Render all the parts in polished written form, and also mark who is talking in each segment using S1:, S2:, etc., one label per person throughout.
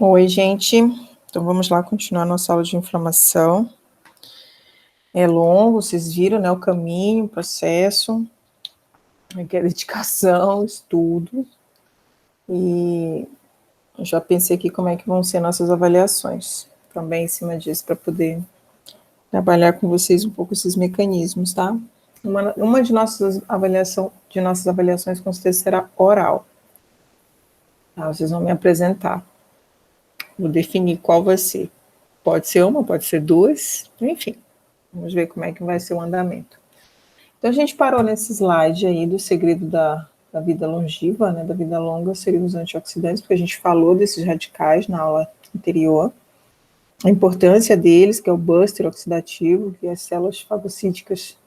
S1: Oi, gente. Então, vamos lá continuar nossa aula de inflamação. É longo, vocês viram, né? O caminho, o processo, aqui a dedicação, estudo. E eu já pensei aqui como é que vão ser nossas avaliações. Também em cima disso, para poder trabalhar com vocês um pouco esses mecanismos, tá? Uma de nossas avaliações com certeza será oral. Tá? Vocês vão me apresentar. Vou definir qual vai ser. Pode ser uma, pode ser duas, enfim. Vamos ver como é que vai ser o andamento. Então, a gente parou nesse slide aí do segredo da vida longeva, né, da vida longa, seriam os antioxidantes, porque a gente falou desses radicais na aula anterior, a importância deles, que é o buster oxidativo, que as células fagocíticas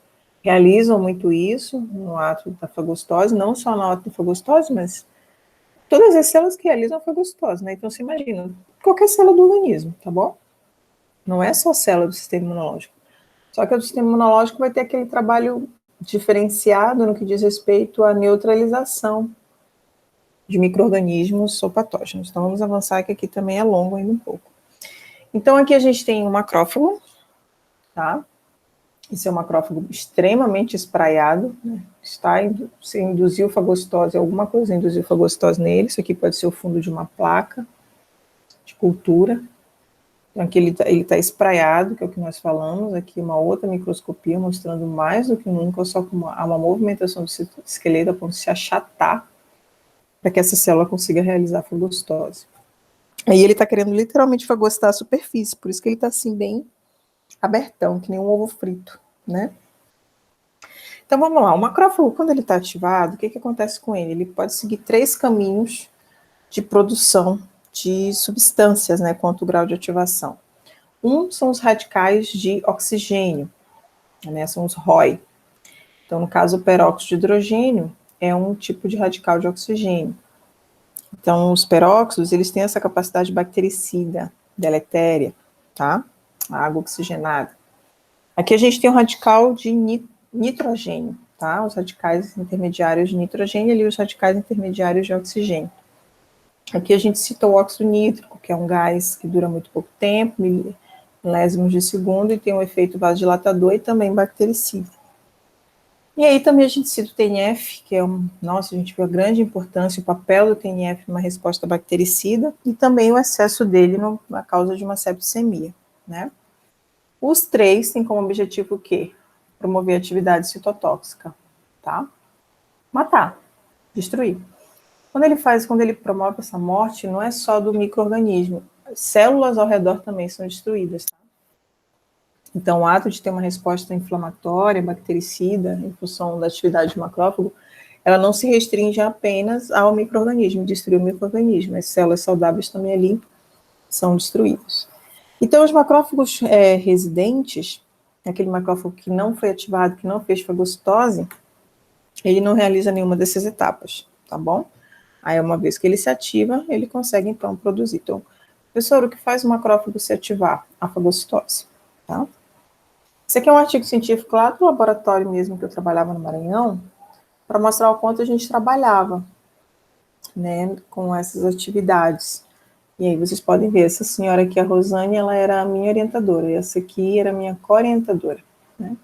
S1: realizam muito isso no ato da fagocitose, não só no ato da fagocitose, mas todas as células que realizam a fagocitose, né? Então, você imagina, qualquer célula do organismo, tá bom? Não é só célula do sistema imunológico. Só que o sistema imunológico vai ter aquele trabalho diferenciado no que diz respeito à neutralização de micro-organismos ou patógenos. Então, vamos avançar, que aqui também é longo ainda um pouco. Então, aqui a gente tem um macrófago, tá? Esse é um macrófago extremamente espraiado, né? Se induziu fagocitose, alguma coisa induziu fagocitose nele. Isso aqui pode ser o fundo de uma placa de cultura. Então, aqui ele tá espraiado, que é o que nós falamos. Aqui uma outra microscopia mostrando mais do que nunca, só que há uma movimentação do esqueleto a ponto de se achatar para que essa célula consiga realizar a fagocitose. Aí ele está querendo literalmente fagocitar a superfície, por isso que ele está assim bem abertão, que nem um ovo frito, né? Então vamos lá, o macrófago, quando ele está ativado, o que acontece com ele? Ele pode seguir 3 caminhos de produção de substâncias, né, quanto ao grau de ativação. Um são os radicais de oxigênio, né, são os ROI. Então, no caso, o peróxido de hidrogênio é um tipo de radical de oxigênio. Então, os peróxidos, eles têm essa capacidade bactericida, deletéria, tá? A água oxigenada. Aqui a gente tem o radical de nitrogênio, tá? Os radicais intermediários de nitrogênio e os radicais intermediários de oxigênio. Aqui a gente cita o óxido nítrico, que é um gás que dura muito pouco tempo, milésimos de segundo, e tem um efeito vasodilatador e também bactericida. E aí também a gente cita o TNF, que é nossa, a gente viu a grande importância, o papel do TNF numa resposta bactericida, e também o excesso dele na causa de uma septicemia, né? Os 3 têm como objetivo o quê? Promover a atividade citotóxica, tá? Matar, destruir. Quando ele promove essa morte, não é só do micro-organismo, células ao redor também são destruídas, tá? Então, o ato de ter uma resposta inflamatória, bactericida, em função da atividade do macrófago, ela não se restringe apenas ao micro-organismo, destruir o micro-organismo. As células saudáveis também ali são destruídas. Então, os macrófagos residentes, aquele macrófago que não foi ativado, que não fez fagocitose, ele não realiza nenhuma dessas etapas, tá bom? Aí, uma vez que ele se ativa, ele consegue, então, produzir. Então, professor, o que faz o macrófago se ativar? A fagocitose, tá? Esse aqui é um artigo científico lá do laboratório mesmo que eu trabalhava no Maranhão, para mostrar o quanto a gente trabalhava, né, com essas atividades. E aí vocês podem ver, essa senhora aqui, a Rosane, ela era a minha orientadora, e essa aqui era a minha co-orientadora, né?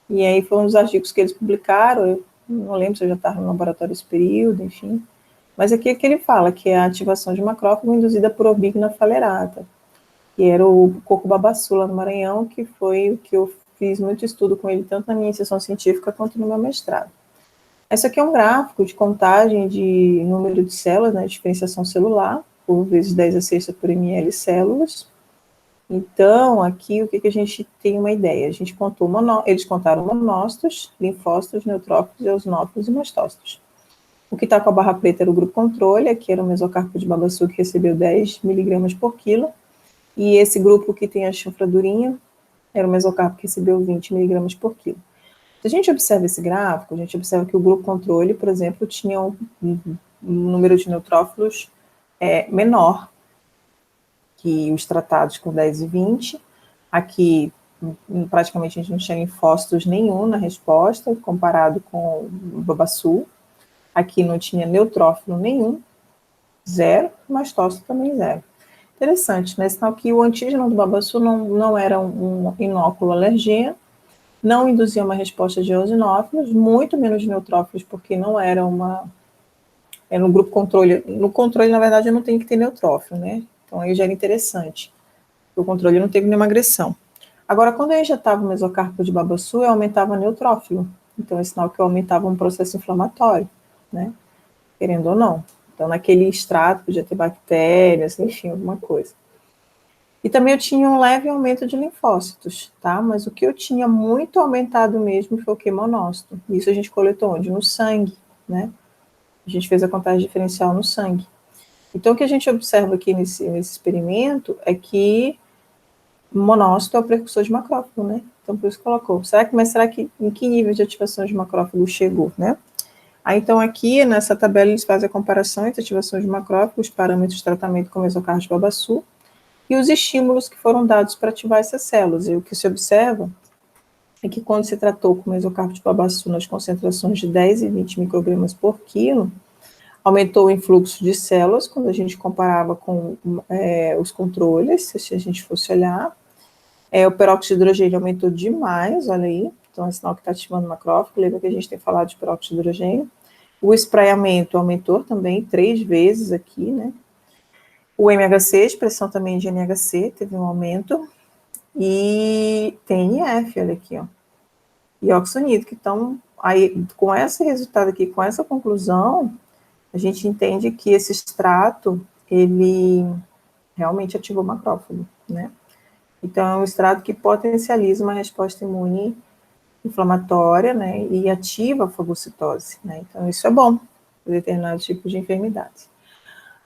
S1: E aí foram os artigos que eles publicaram, eu não lembro se eu já estava no laboratório esse período, enfim. Mas aqui é que ele fala que é a ativação de macrófago induzida por Orbigna falerata, que era o coco babaçu lá no Maranhão, que foi o que eu fiz muito estudo com ele, tanto na minha iniciação científica quanto no meu mestrado. Esse aqui é um gráfico de contagem de número de células, né, diferenciação celular, por vezes 10 a sexta por ml células. Então, aqui o que a gente tem uma ideia? A gente contou, eles contaram monócitos, linfócitos, neutrófilos, eosinófilos e mastócitos. O que está com a barra preta era o grupo controle, aqui era o mesocarpo de babaçu que recebeu 10 miligramas por quilo, e esse grupo que tem a chanfradurinha era o mesocarpo que recebeu 20 miligramas por quilo. Se a gente observa esse gráfico, a gente observa que o grupo controle, por exemplo, tinha um número de neutrófilos menor que os tratados com 10 e 20. Aqui, praticamente, a gente não tinha linfócitos nenhum na resposta, comparado com o babaçu. Aqui não tinha neutrófilo nenhum, zero, mastócito também zero. Interessante, né? Sinal que o antígeno do babaçu não era um inóculo alergênico, não induzia uma resposta de eosinófilos, muito menos de neutrófilos, porque não era era um grupo controle. No controle, na verdade, não tem que ter neutrófilo, né? Então aí já era interessante. O controle não teve nenhuma agressão. Agora, quando eu injetava o mesocarpo de babaçu, eu aumentava neutrófilo. Então é sinal que eu aumentava um processo inflamatório, né? Querendo ou não. Então, naquele extrato podia ter bactérias, enfim, alguma coisa. E também eu tinha um leve aumento de linfócitos, tá? Mas o que eu tinha muito aumentado mesmo foi o queimonócito. Isso a gente coletou onde? No sangue, né? A gente fez a contagem diferencial no sangue. Então, o que a gente observa aqui nesse experimento é que monócito é o precursor de macrófago, né? Então, por isso colocou. Será que em que nível de ativação de macrófago chegou, né? Aí, então, aqui nessa tabela eles fazem a comparação entre ativação de macrófagos, parâmetros de tratamento com mesocarpo de babaçu e os estímulos que foram dados para ativar essas células. E o que se observa é que quando se tratou com mesocarpo de babaçu nas concentrações de 10 e 20 microgramas por quilo, aumentou o influxo de células quando a gente comparava com os controles, se a gente fosse olhar. O peróxido de hidrogênio aumentou demais, olha aí, então é sinal que está ativando o macrófago, lembra que a gente tem falado de peróxido de hidrogênio. O espraiamento aumentou também 3 vezes aqui, né? O MHC, expressão também de NHC, teve um aumento. E TNF, olha aqui, ó. E óxido nítrico. Então, aí, com esse resultado aqui, com essa conclusão, a gente entende que esse extrato, ele realmente ativou o macrófago, né? Então, é um extrato que potencializa uma resposta imune inflamatória, né, e ativa a fagocitose, né? Então, isso é bom para determinados tipos de enfermidades.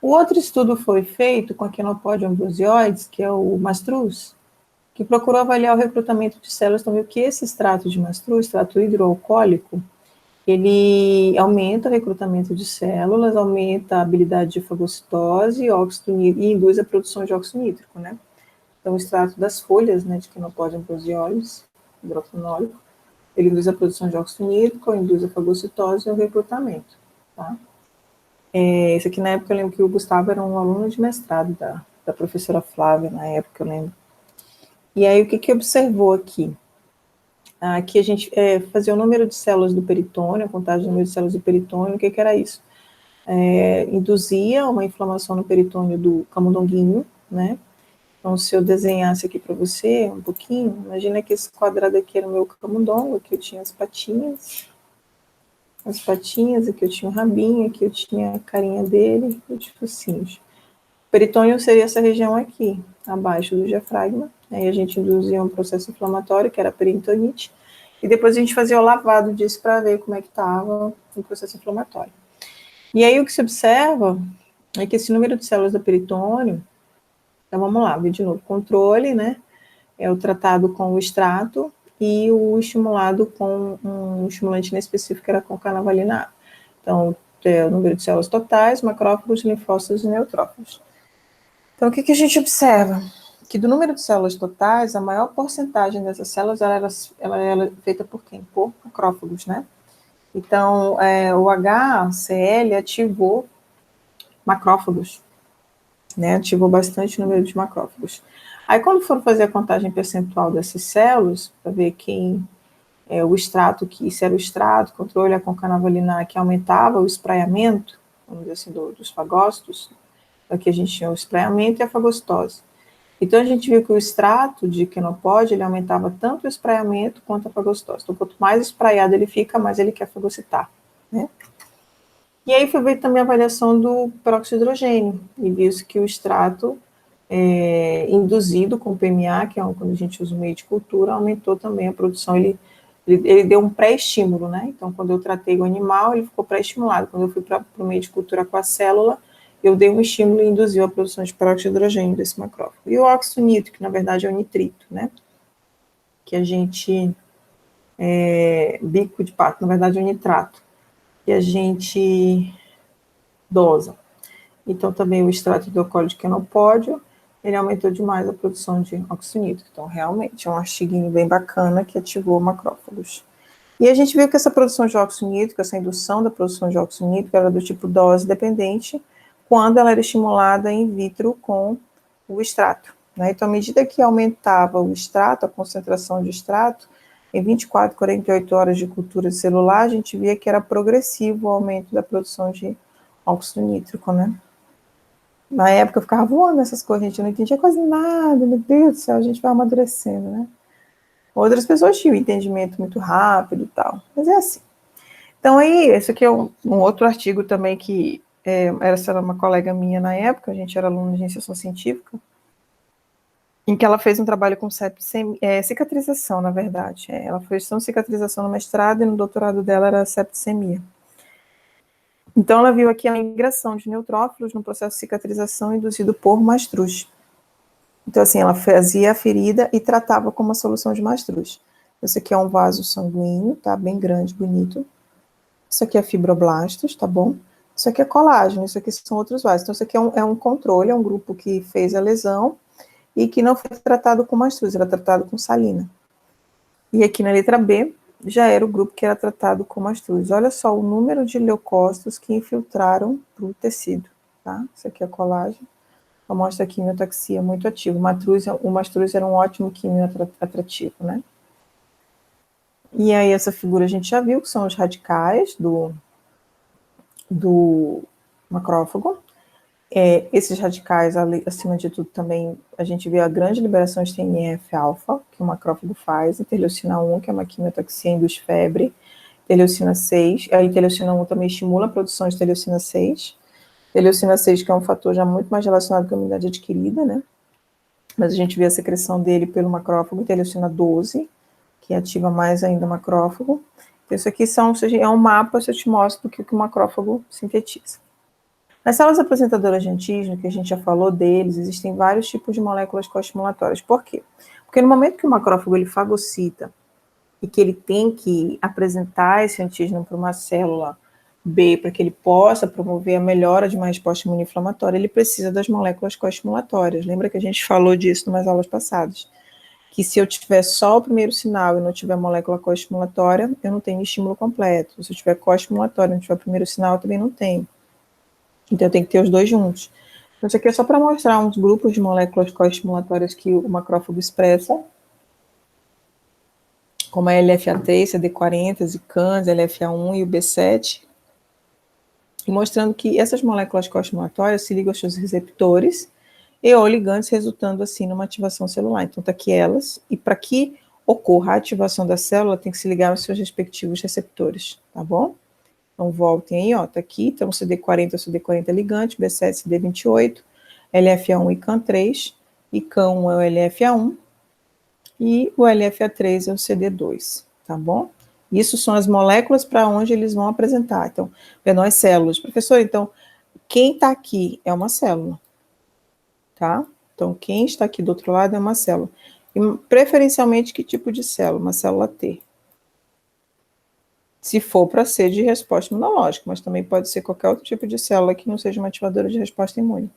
S1: O outro estudo foi feito com a Chenopodium ambrosioides, que é o mastruz, que procurou avaliar o recrutamento de células, então viu que esse extrato de mastruz, extrato hidroalcoólico, ele aumenta o recrutamento de células, aumenta a habilidade de fagocitose e induz a produção de óxido nítrico, né? Então, o extrato das folhas, né, de Chenopodium ambrosioides, hidrofenólico, ele induz a produção de óxido nítrico, induz a fagocitose e o recrutamento, tá? Esse aqui, na época, eu lembro que o Gustavo era um aluno de mestrado da professora Flávia, na época, eu lembro. E aí, o que observou aqui? Aqui a gente fazia o número de células do peritônio, a contagem do número de células do peritônio, o que era isso? Induzia uma inflamação no peritônio do camundonguinho, né? Então, se eu desenhasse aqui para você um pouquinho, imagina que esse quadrado aqui era o meu camundongo, aqui eu tinha as patinhas, aqui eu tinha o rabinho, aqui eu tinha a carinha dele, os focinhos. O peritônio seria essa região aqui, abaixo do diafragma. Aí a gente induzia um processo inflamatório, que era a peritonite, e depois a gente fazia o lavado disso para ver como é que estava o processo inflamatório. E aí o que se observa é que esse número de células do peritônio, então vamos lá, ver de novo, controle, né, é o tratado com o extrato e o estimulado com um estimulante inespecífico, que era com canavalina A. Então, o número de células totais, macrófagos, linfócitos e neutrófilos. Então, o que a gente observa? Que do número de células totais, a maior porcentagem dessas células, ela era feita por quem? Por macrófagos, né? Então, o HCl ativou macrófagos, né? Ativou bastante o número de macrófagos. Aí, quando foram fazer a contagem percentual dessas células, para ver quem o extrato, se era o extrato, controle a concanavalina, que aumentava o espraiamento, vamos dizer assim, dos fagócitos, aqui a gente tinha o espraiamento e a fagocitose. Então, a gente viu que o extrato de Chenopod, ele aumentava tanto o espraiamento quanto a fagocitose. Então, quanto mais espraiado ele fica, mais ele quer fagocitar, né? E aí foi feita também a avaliação do peróxido de hidrogênio, e viu-se que o extrato induzido com PMA, que é quando a gente usa o meio de cultura, aumentou também a produção, ele deu um pré-estímulo, né? Então, quando eu tratei o animal, ele ficou pré-estimulado. Quando eu fui para o meio de cultura com a célula, eu dei um estímulo e induziu a produção de peróxido de hidrogênio desse macrófago. E o óxido nítrico, que na verdade é o nitrito, né? Que a gente, bico de pato, na verdade é o nitrato, que a gente dosa. Então, também o extrato hidrocólico de Chenopódio, ele aumentou demais a produção de óxido nítrico. Então, realmente, é um artiguinho bem bacana que ativou macrófagos. E a gente viu que essa produção de óxido nítrico, essa indução da produção de óxido nítrico, era do tipo dose dependente, quando ela era estimulada in vitro com o extrato, né? Então, à medida que aumentava o extrato, a concentração de extrato, em 24, 48 horas de cultura celular, a gente via que era progressivo o aumento da produção de óxido nítrico, né? Na época eu ficava voando nessas coisas, gente, eu não entendia quase nada, meu Deus do céu, a gente vai amadurecendo, né? Outras pessoas tinham entendimento muito rápido e tal, mas é assim. Então aí, esse aqui é um outro artigo também que era uma colega minha na época, a gente era aluno de iniciação científica, em que ela fez um trabalho com cicatrização, na verdade. Ela fez cicatrização no mestrado e no doutorado dela era septicemia. Então, ela viu aqui a migração de neutrófilos no processo de cicatrização induzido por mastruz. Então, assim, ela fazia a ferida e tratava com uma solução de mastruz. Esse aqui é um vaso sanguíneo, tá? Bem grande, bonito. Isso aqui é fibroblastos, tá bom? Isso aqui é colágeno, isso aqui são outros vasos. Então, isso aqui é um controle, é um grupo que fez a lesão e que não foi tratado com mastruz, era tratado com salina. E aqui na letra B, já era o grupo que era tratado com mastruz. Olha só o número de leucócitos que infiltraram para o tecido, tá? Isso aqui é colágeno. Então, mostra a quimiotaxia muito ativa. O mastruz era um ótimo quimioatrativo, né? E aí, essa figura a gente já viu, que são os radicais do macrófago. Esses radicais, acima de tudo, também a gente vê a grande liberação de TNF-alfa, que o macrófago faz, interleucina 1, que é uma quimiotaxia, induz febre, interleucina 6, a interleucina 1 também estimula a produção de interleucina 6, interleucina 6, que é um fator já muito mais relacionado com a imunidade adquirida, né? Mas a gente vê a secreção dele pelo macrófago, interleucina 12, que ativa mais ainda o macrófago. Então, isso aqui é um mapa, se eu te mostro o que o macrófago sintetiza. Nas células apresentadoras de antígeno, que a gente já falou deles, existem vários tipos de moléculas coestimulatórias. Por quê? Porque no momento que o macrófago ele fagocita e que ele tem que apresentar esse antígeno para uma célula B, para que ele possa promover a melhora de uma resposta imunoinflamatória, ele precisa das moléculas coestimulatórias. Lembra que a gente falou disso em umas aulas passadas? Que se eu tiver só o primeiro sinal e não tiver molécula coestimulatória, eu não tenho estímulo completo. Se eu tiver coestimulatória e não tiver o primeiro sinal, eu também não tenho. Então, tem que ter os dois juntos. Então, isso aqui é só para mostrar uns grupos de moléculas coestimulatórias que o macrófago expressa, como a LFA3, CD40, Zicans, LFA1 e o B7, e mostrando que essas moléculas coestimulatórias se ligam aos seus receptores e ou ligantes, resultando assim numa ativação celular. Então, tá aqui elas, e para que ocorra a ativação da célula, tem que se ligar aos seus respectivos receptores, tá bom? Então, voltem aí, ó, tá aqui, então CD40 é o CD40 ligante, B7 CD28, LFA1 e CAN3, e CAN1 é o LFA1, e o LFA3 é o CD2, tá bom? Isso são as moléculas para onde eles vão apresentar. Então, menores células. Professor, então, quem está aqui é uma célula, tá? Então, quem está aqui do outro lado é uma célula. E, preferencialmente, que tipo de célula? Uma célula T. Se for para ser de resposta imunológica, mas também pode ser qualquer outro tipo de célula que não seja uma ativadora de resposta imune.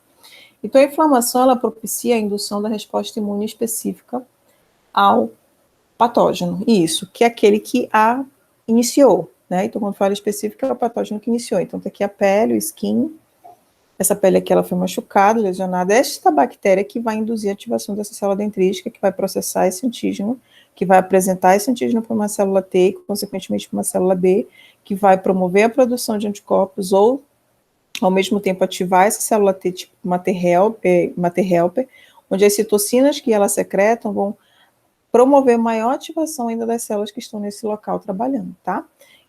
S1: Então, a inflamação, ela propicia a indução da resposta imune específica ao patógeno. Isso, que é aquele que a iniciou, né? Então, quando fala específico, é o patógeno que iniciou. Então, tá aqui a pele, o skin. Essa pele aqui, ela foi machucada, lesionada. Esta bactéria que vai induzir a ativação dessa célula dendrítica, que vai processar esse antígeno, que vai apresentar esse antígeno para uma célula T, consequentemente para uma célula B, que vai promover a produção de anticorpos ou, ao mesmo tempo, ativar essa célula T, tipo uma T-helper, onde as citocinas que elas secretam vão promover maior ativação ainda das células que estão nesse local trabalhando, tá?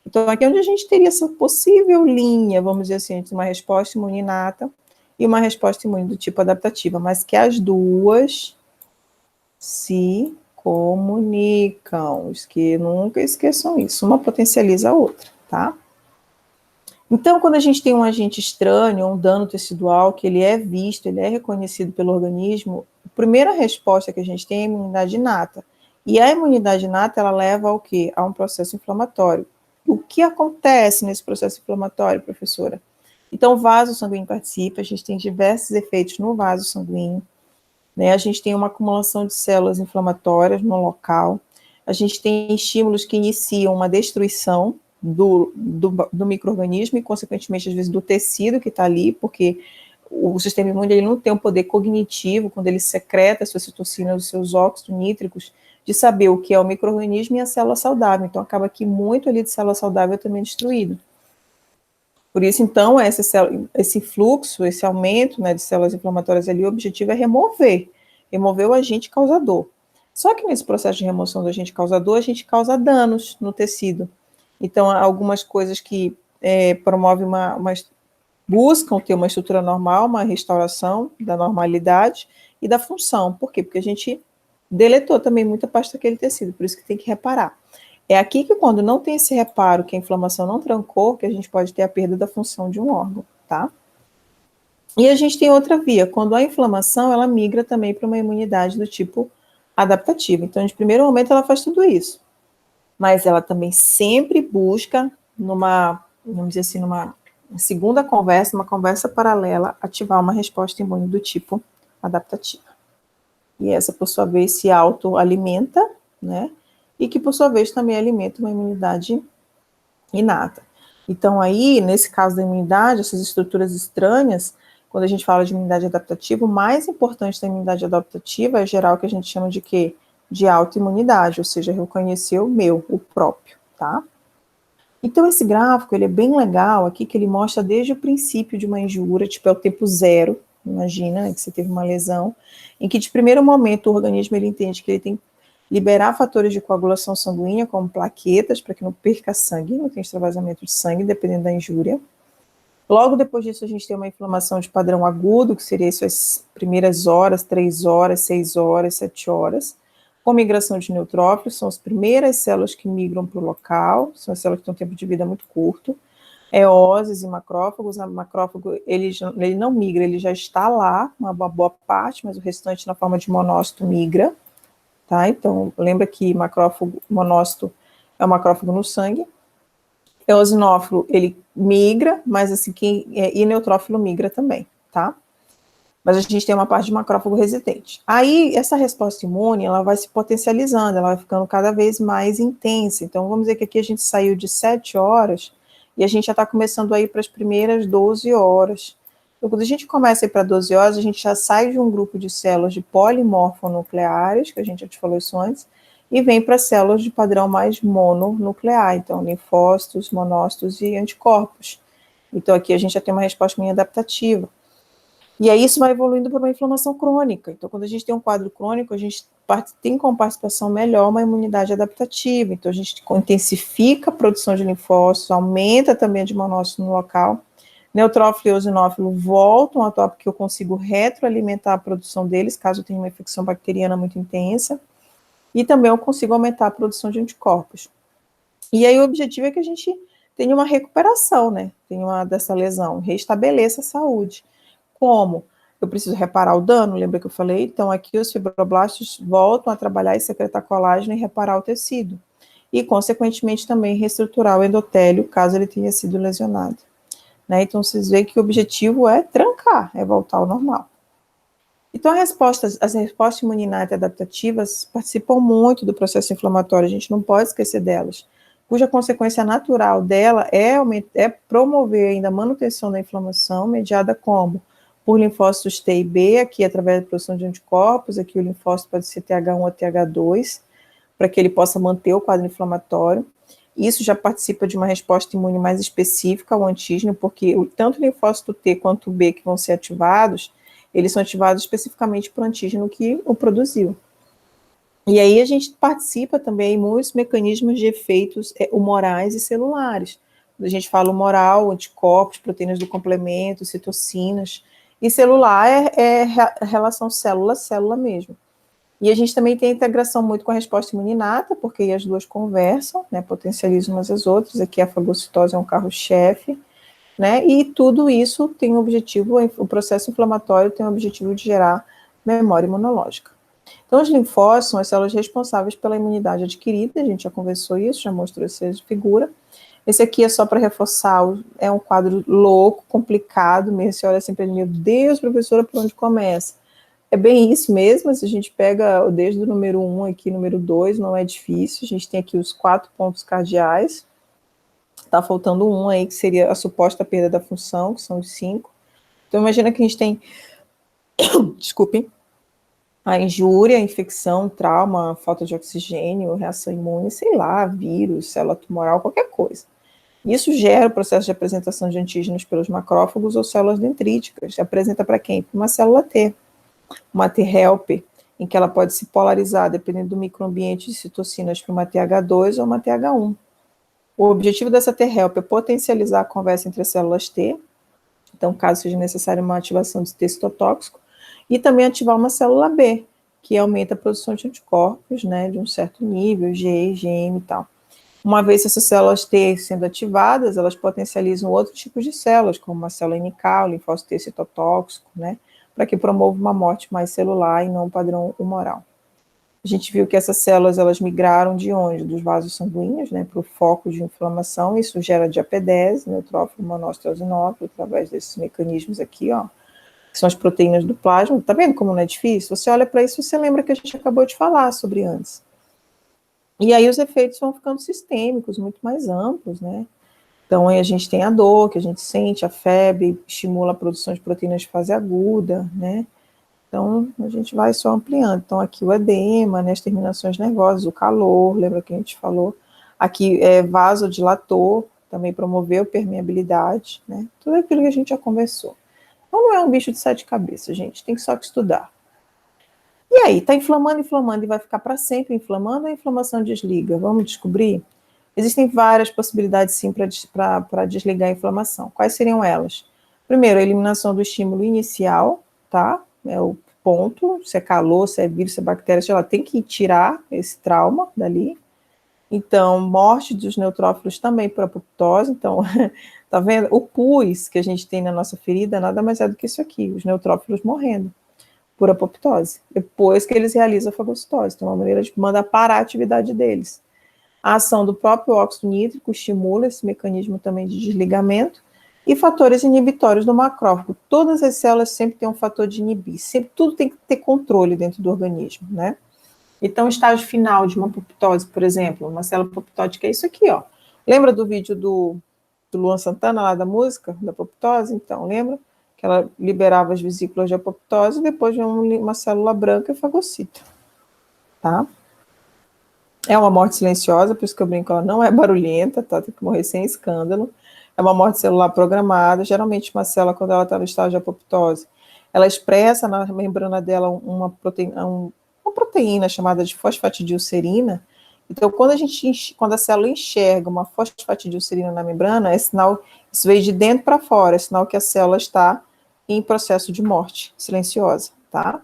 S1: Então, aqui é onde a gente teria essa possível linha, vamos dizer assim, entre uma resposta imune inata e uma resposta imune do tipo adaptativa, mas que as duas se comunicam, que nunca esqueçam isso, uma potencializa a outra, tá? Então, quando a gente tem um agente estranho, um dano tecidual, que ele é visto, ele é reconhecido pelo organismo, a primeira resposta que a gente tem é a imunidade inata. E a imunidade inata, ela leva ao quê? A um processo inflamatório. O que acontece nesse processo inflamatório, professora? Então, o vaso sanguíneo participa, a gente tem diversos efeitos no vaso sanguíneo, né? A gente tem uma acumulação de células inflamatórias no local, a gente tem estímulos que iniciam uma destruição do micro-organismo e, consequentemente, às vezes, do tecido que está ali, porque o sistema imune ele não tem um poder cognitivo, quando ele secreta as suas citocinas, os seus óxidos nítricos, de saber o que é o micro-organismo e a célula saudável. Então, acaba que muito ali de célula saudável é também destruído. Por isso, então, esse fluxo, esse aumento, né, de células inflamatórias ali, o objetivo é remover o agente causador. Só que nesse processo de remoção do agente causador, a gente causa danos no tecido. Então, há algumas coisas que promovem buscam ter uma estrutura normal, uma restauração da normalidade e da função. Por quê? Porque a gente deletou também muita parte daquele tecido, por isso que tem que reparar. É aqui que, quando não tem esse reparo, que a inflamação não trancou, que a gente pode ter a perda da função de um órgão, tá? E a gente tem outra via, quando a inflamação, ela migra também para uma imunidade do tipo adaptativa. Então, de primeiro momento, ela faz tudo isso. Mas ela também sempre busca, vamos dizer assim, numa segunda conversa, uma conversa paralela, ativar uma resposta imune do tipo adaptativa. E essa, por sua vez, se autoalimenta, né? E que, por sua vez, também alimenta uma imunidade inata. Então, aí, nesse caso da imunidade, essas estruturas estranhas, quando a gente fala de imunidade adaptativa, o mais importante da imunidade adaptativa é gerar o que a gente chama de quê? De autoimunidade, ou seja, reconhecer o meu, o próprio, tá? Então, esse gráfico, ele é bem legal aqui, que ele mostra desde o princípio de uma injúria, tipo, é o tempo zero, imagina, né, que você teve uma lesão, em que, de primeiro momento, o organismo, ele entende que ele tem que liberar fatores de coagulação sanguínea, como plaquetas, para que não perca sangue, não tenha extravasamento de sangue, dependendo da injúria. Logo depois disso, a gente tem uma inflamação de padrão agudo, que seria as primeiras horas, 3 horas, 6 horas, 7 horas, com migração de neutrófilos, são as primeiras células que migram para o local, são as células que têm um tempo de vida muito curto, eósis e macrófagos. O macrófago, ele não migra, ele já está lá, uma boa parte, mas o restante na forma de monócito migra, tá? Então, lembra que macrófago, monócito é o macrófago no sangue. Eosinófilo, ele migra, mas assim, e neutrófilo migra também, tá? Mas a gente tem uma parte de macrófago residente. Aí, essa resposta imune, ela vai se potencializando, ela vai ficando cada vez mais intensa. Então, vamos dizer que aqui a gente saiu de 7 horas e a gente já está começando a ir para as primeiras 12 horas. Então, quando a gente começa a ir para 12 horas, a gente já sai de um grupo de células de polimorfonucleares, que a gente já te falou isso antes, e vem para células de padrão mais mononuclear, então linfócitos, monócitos e anticorpos. Então, aqui a gente já tem uma resposta imune adaptativa. E aí isso vai evoluindo para uma inflamação crônica. Então, quando a gente tem um quadro crônico, a gente tem como participação melhor uma imunidade adaptativa. Então, a gente intensifica a produção de linfócitos, aumenta também a de monócitos no local. Neutrófilo e eosinófilo voltam a atuar porque eu consigo retroalimentar a produção deles, caso eu tenha uma infecção bacteriana muito intensa. E também eu consigo aumentar a produção de anticorpos. E aí o objetivo é que a gente tenha uma recuperação, né? Dessa lesão, restabeleça a saúde. Como? Eu preciso reparar o dano, lembra que eu falei? Então, aqui os fibroblastos voltam a trabalhar e secretar colágeno e reparar o tecido. E, consequentemente, também reestruturar o endotélio, caso ele tenha sido lesionado. Né? Então, vocês veem que o objetivo é trancar, é voltar ao normal. Então, as respostas imuninárias adaptativas participam muito do processo inflamatório, a gente não pode esquecer delas, cuja consequência natural dela é promover ainda a manutenção da inflamação, mediada como? Por linfócitos T e B, aqui através da produção de anticorpos, aqui o linfócito pode ser TH1 ou TH2, para que ele possa manter o quadro inflamatório. Isso já participa de uma resposta imune mais específica ao antígeno, porque tanto o linfócito T quanto o B que vão ser ativados, eles são ativados especificamente para o antígeno que o produziu. E aí a gente participa também em muitos mecanismos de efeitos humorais e celulares. Quando a gente fala humoral, anticorpos, proteínas do complemento, citocinas, e celular é relação célula-célula mesmo. E a gente também tem a integração muito com a resposta imuninata, porque aí as duas conversam, né, potencializam umas às outras, aqui a fagocitose é um carro-chefe, né, e tudo isso tem o objetivo, o processo inflamatório tem o objetivo de gerar memória imunológica. Então, os linfócitos são as células responsáveis pela imunidade adquirida, a gente já conversou isso, já mostrou essa figura. Esse aqui é só para reforçar, é um quadro louco, complicado mesmo, você olha assim para ele, meu Deus, professora, por onde começa? É bem isso mesmo, se a gente pega desde o número 1 aqui, número 2, não é difícil, a gente tem aqui os 4 pontos cardeais, tá faltando um aí, que seria a suposta perda da função, que são os 5, Então, imagina que a gente tem, desculpem, a injúria, a infecção, trauma, falta de oxigênio, reação imune, sei lá, vírus, célula tumoral, qualquer coisa. Isso gera o processo de apresentação de antígenos pelos macrófagos ou células dendríticas. Apresenta para quem? Para uma célula T, uma T helper, em que ela pode se polarizar, dependendo do microambiente de citocinas, para uma TH2 ou uma TH1. O objetivo dessa T helper é potencializar a conversa entre as células T, então, caso seja necessário uma ativação de T citotóxico, e também ativar uma célula B, que aumenta a produção de anticorpos, né, de um certo nível, G, IgM e tal. Uma vez essas células T sendo ativadas, elas potencializam outro tipo de células, como uma célula NK, o linfócito T citotóxico, né, para que promova uma morte mais celular e não um padrão humoral. A gente viu que essas células, elas migraram de onde? Dos vasos sanguíneos, né, para o foco de inflamação, isso gera diapedese, neutrófilo monócito eosinófilo, através desses mecanismos aqui, ó, que são as proteínas do plasma. Tá vendo como não é difícil? Você olha para isso, você lembra que a gente acabou de falar sobre antes. E aí os efeitos vão ficando sistêmicos, muito mais amplos, né? Então aí a gente tem a dor, que a gente sente, a febre, estimula a produção de proteínas de fase aguda, né? Então a gente vai só ampliando. Então aqui o edema, né, as terminações nervosas, o calor, lembra que a gente falou? Aqui é vasodilator, também promoveu permeabilidade, né? Tudo aquilo que a gente já conversou. Então não é um bicho de sete cabeças, gente, tem só que estudar. E aí, tá inflamando, inflamando e vai ficar para sempre inflamando, ou a inflamação desliga? Vamos descobrir? Existem várias possibilidades, sim, para desligar a inflamação. Quais seriam elas? Primeiro, a eliminação do estímulo inicial, tá? É o ponto, se é calor, se é vírus, se é bactéria, sei lá, tem que tirar esse trauma dali. Então, morte dos neutrófilos também por apoptose. Então, tá vendo? O pus que a gente tem na nossa ferida nada mais é do que isso aqui, os neutrófilos morrendo por apoptose, depois que eles realizam a fagocitose. Então, é uma maneira de mandar parar a atividade deles. A ação do próprio óxido nítrico estimula esse mecanismo também de desligamento, e fatores inibitórios do macrófago. Todas as células sempre têm um fator de inibir, sempre tudo tem que ter controle dentro do organismo, né? Então, o estágio final de uma apoptose, por exemplo, uma célula apoptótica é isso aqui, ó. Lembra do vídeo do Luan Santana, lá da música, da apoptose? Então, lembra? Que ela liberava as vesículas de apoptose e depois vem uma célula branca e fagocita, tá? É uma morte silenciosa, por isso que eu brinco, ela não é barulhenta, tá? Tem que morrer sem escândalo. É uma morte celular programada. Geralmente, uma célula, quando ela está no estágio de apoptose, ela expressa na membrana dela uma proteína chamada de fosfatidilcerina. Então, quando a célula enxerga uma fosfatidilcerina na membrana, é sinal, isso veio de dentro para fora, é sinal que a célula está em processo de morte silenciosa, tá?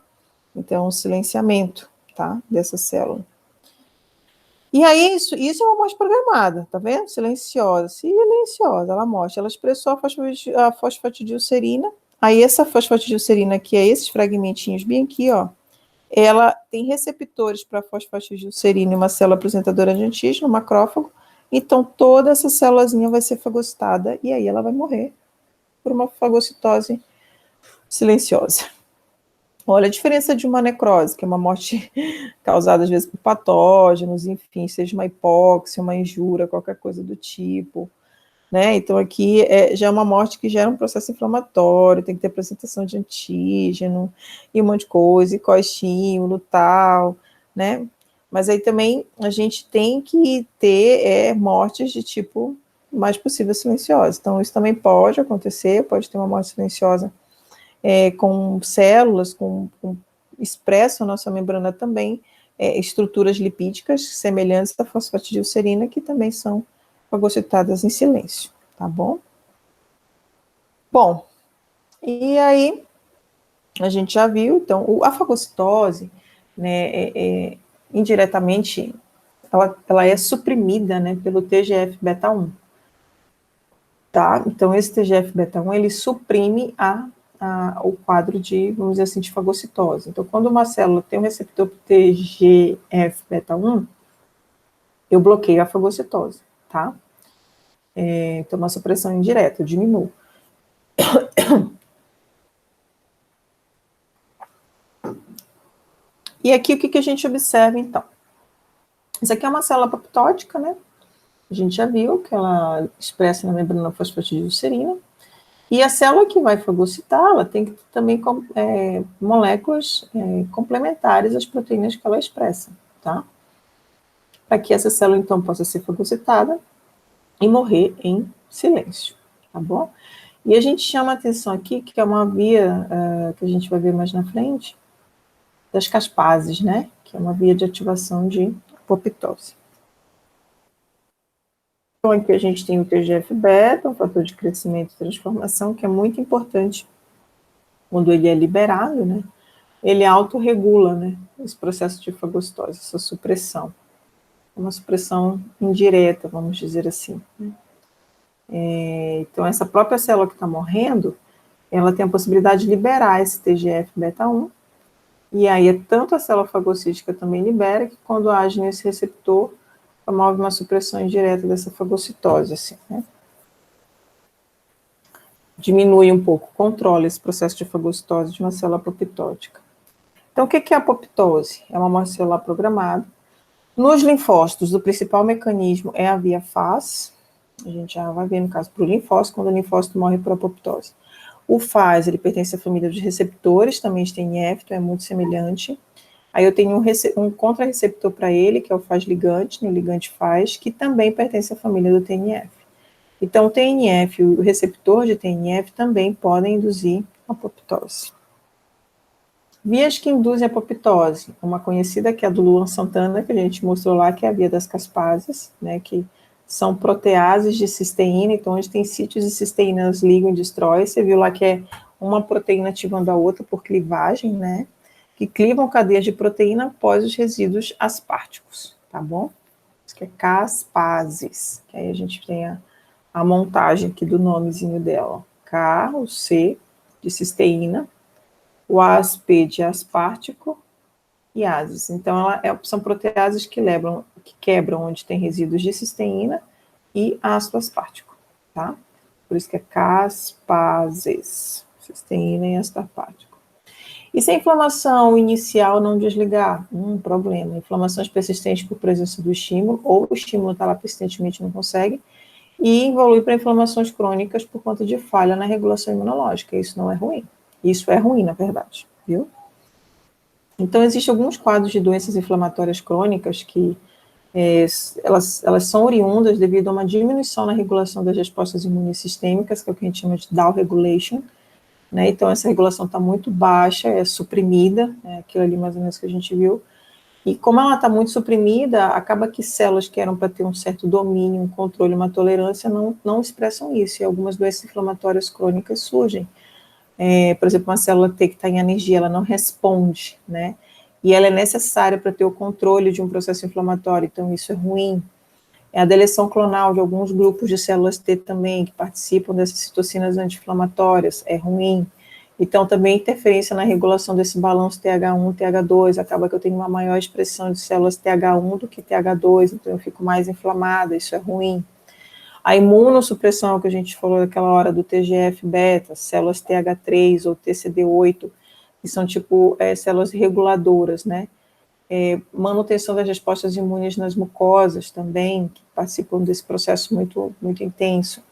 S1: Então, um silenciamento, tá? Dessa célula. E aí, isso é uma morte programada, tá vendo? Silenciosa, ela morre. Ela expressou a fosfatidilcerina. Aí, essa fosfatidilcerina, que é esses fragmentinhos bem aqui, ó, ela tem receptores para fosfatidilcerina em uma célula apresentadora de antígeno, macrófago. Então, toda essa célulazinha vai ser fagocitada e aí ela vai morrer por uma fagocitose silenciosa. Olha a diferença de uma necrose, que é uma morte causada às vezes por patógenos, enfim, seja uma hipóxia, uma injúria, qualquer coisa do tipo, né? Então aqui já é uma morte que gera um processo inflamatório, tem que ter apresentação de antígeno e um monte de coisa, e coestímulo, tal, né? Mas aí também a gente tem que ter mortes de tipo mais possível silenciosa. Então isso também pode acontecer, pode ter uma morte silenciosa com células, expressam na nossa membrana também estruturas lipídicas semelhantes à fosfatidilcerina, que também são fagocitadas em silêncio, tá bom? Bom, e aí a gente já viu, então, a fagocitose, né, indiretamente, ela é suprimida, né, pelo TGF-beta1, tá? Então, esse TGF-beta1, ele suprime o quadro de, vamos dizer assim, de fagocitose. Então, quando uma célula tem um receptor TGF-beta1, eu bloqueio a fagocitose, tá? Então, uma supressão indireta, eu diminuo. E aqui, o que a gente observa, então? Isso aqui é uma célula apoptótica, né? A gente já viu que ela expressa na membrana fosfatidilcerina. E a célula que vai fagocitar, ela tem que ter também moléculas complementares às proteínas que ela expressa, tá? Para que essa célula, então, possa ser fagocitada e morrer em silêncio, tá bom? E a gente chama a atenção aqui, que é uma via que a gente vai ver mais na frente, das caspases, né? Que é uma via de ativação de apoptose. Então, aqui a gente tem o TGF-beta, um fator de crescimento e transformação, que é muito importante quando ele é liberado, né? Ele autorregula, né? Esse processo de fagocitose, essa supressão. Uma supressão indireta, vamos dizer assim. Então, essa própria célula que está morrendo, ela tem a possibilidade de liberar esse TGF-beta1, e aí tanto a célula fagocítica também libera, que quando age nesse receptor, promove uma supressão indireta dessa fagocitose, assim, né? Diminui um pouco, controla esse processo de fagocitose de uma célula apoptótica. Então, o que é a apoptose? É uma morte celular programada. Nos linfócitos, o principal mecanismo é a via Fas. A gente já vai ver no caso para o linfócito, quando o linfócito morre por apoptose. O Fas, ele pertence à família dos receptores, também de TNF, então é muito semelhante. Aí eu tenho um contrarreceptor para ele, que é o Fas-ligante, né, o ligante Fas, que também pertence à família do TNF. Então, o TNF e o receptor de TNF também podem induzir apoptose. Vias que induzem apoptose, uma conhecida que é a do Luan Santana, que a gente mostrou lá, que é a via das caspases, né, que são proteases de cisteína, então onde tem sítios de cisteína, elas ligam e destroem. Você viu lá que é uma proteína ativando a outra por clivagem, né, que clivam cadeias de proteína após os resíduos aspárticos, tá bom? Isso que é caspases, que aí a gente tem a montagem aqui do nomezinho dela. K, o C, de cisteína, o ASP de aspártico e ases. Então, são proteases que quebram onde tem resíduos de cisteína e ácido aspártico, tá? Por isso que é caspases, cisteína e ácido aspártico. E se a inflamação inicial não desligar? Problema. Inflamações persistentes por presença do estímulo, ou o estímulo está lá persistentemente e não consegue, e evolui para inflamações crônicas por conta de falha na regulação imunológica. Isso não é ruim. Isso é ruim, na verdade, viu? Então, existem alguns quadros de doenças inflamatórias crônicas que elas são oriundas devido a uma diminuição na regulação das respostas imunes sistêmicas, que é o que a gente chama de down regulation, né? Então, essa regulação está muito baixa, é suprimida, aquilo ali mais ou menos que a gente viu, e como ela está muito suprimida, acaba que células que eram para ter um certo domínio, um controle, uma tolerância, não expressam isso, e algumas doenças inflamatórias crônicas surgem. Por exemplo, uma célula T que está em anergia, ela não responde, né? E ela é necessária para ter o controle de um processo inflamatório, então isso é ruim. É a deleção clonal de alguns grupos de células T também, que participam dessas citocinas anti-inflamatórias, é ruim. Então, também interferência na regulação desse balanço TH1, TH2, acaba que eu tenho uma maior expressão de células TH1 do que TH2, então eu fico mais inflamada, isso é ruim. A imunossupressão, que a gente falou naquela hora do TGF-beta, células TH3 ou TCD8, que são tipo células reguladoras, né? Manutenção das respostas imunes nas mucosas também, que participam desse processo muito, muito intenso.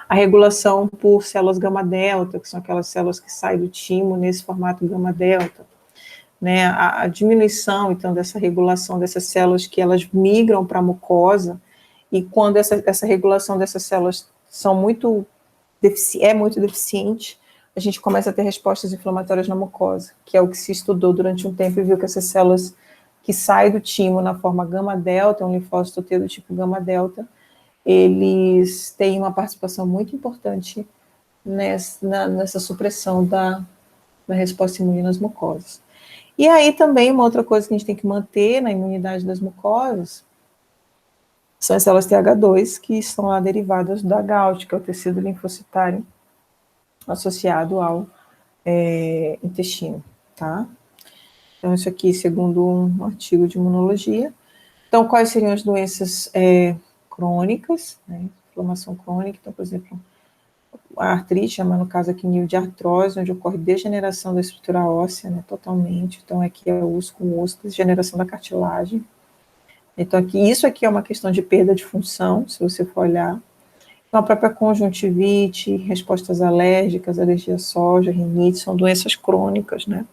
S1: A regulação por células gama-delta, que são aquelas células que saem do timo nesse formato gama-delta, né? A diminuição, então, dessa regulação dessas células que elas migram para a mucosa, e quando essa regulação dessas células é muito deficiente, a gente começa a ter respostas inflamatórias na mucosa, que é o que se estudou durante um tempo e viu que essas células que saem do timo na forma gama-delta, um linfócito T do tipo gama-delta, eles têm uma participação muito importante nessa supressão da resposta imune nas mucosas. E aí também uma outra coisa que a gente tem que manter na imunidade das mucosas são as células TH2, que estão lá derivadas da GALT, que é o tecido linfocitário associado ao intestino, tá? Então, isso aqui, segundo um artigo de imunologia. Então, quais seriam as doenças crônicas, né? Inflamação crônica, então, por exemplo, a artrite, chama no caso aqui nível de artrose, onde ocorre degeneração da estrutura óssea, né, totalmente, então aqui é osso com osso, degeneração da cartilagem. Então, isso aqui é uma questão de perda de função, se você for olhar. Então, a própria conjuntivite, respostas alérgicas, alergia à soja, rinite, são doenças crônicas, né?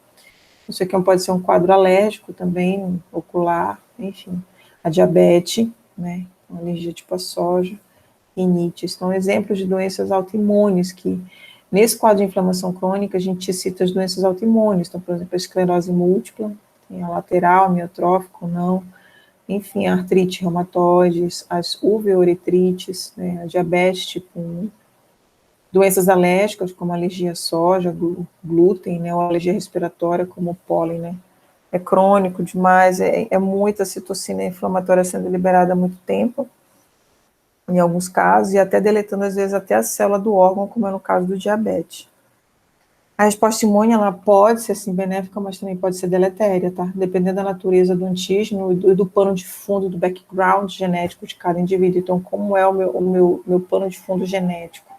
S1: Isso aqui pode ser um quadro alérgico também, ocular, enfim. A diabetes, né? Uma alergia tipo a soja, rinite. São exemplos de doenças autoimunes que, nesse quadro de inflamação crônica, a gente cita as doenças autoimunes. Então, por exemplo, a esclerose múltipla, tem a lateral, miotrófica ou não. Enfim, a artrite reumatoide, as uveoretrites, né? A diabetes tipo 1. Doenças alérgicas, como alergia à soja, glúten, né, ou alergia respiratória, como o pólen, né. É crônico demais, é muita citocina inflamatória sendo liberada há muito tempo, em alguns casos, e até deletando, às vezes, até a célula do órgão, como é no caso do diabetes. A resposta imune, ela pode ser, assim, benéfica, mas também pode ser deletéria, tá? Dependendo da natureza do antígeno e do pano de fundo, do background genético de cada indivíduo. Então, como é o meu pano de fundo genético?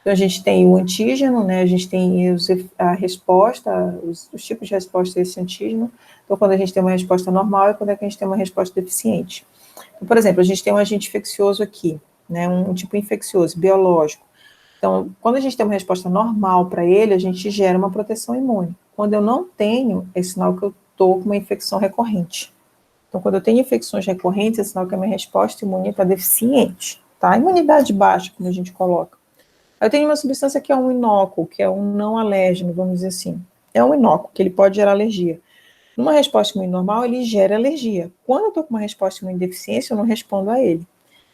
S1: Então, a gente tem o antígeno, né? A gente tem a resposta, os tipos de resposta a esse antígeno. Então, quando a gente tem uma resposta normal e quando é que a gente tem uma resposta deficiente. Então, por exemplo, a gente tem um agente infeccioso aqui, né? Um tipo infeccioso, biológico. Então, quando a gente tem uma resposta normal para ele, a gente gera uma proteção imune. Quando eu não tenho, é sinal que eu estou com uma infecção recorrente. Então, quando eu tenho infecções recorrentes, é sinal que a minha resposta imune está deficiente, tá? Imunidade baixa, como a gente coloca. Eu tenho uma substância que é um inócuo, que é um não alérgeno, vamos dizer assim. É um inócuo, que ele pode gerar alergia. Numa resposta imune normal, ele gera alergia. Quando eu estou com uma resposta imune deficiência, eu não respondo a ele.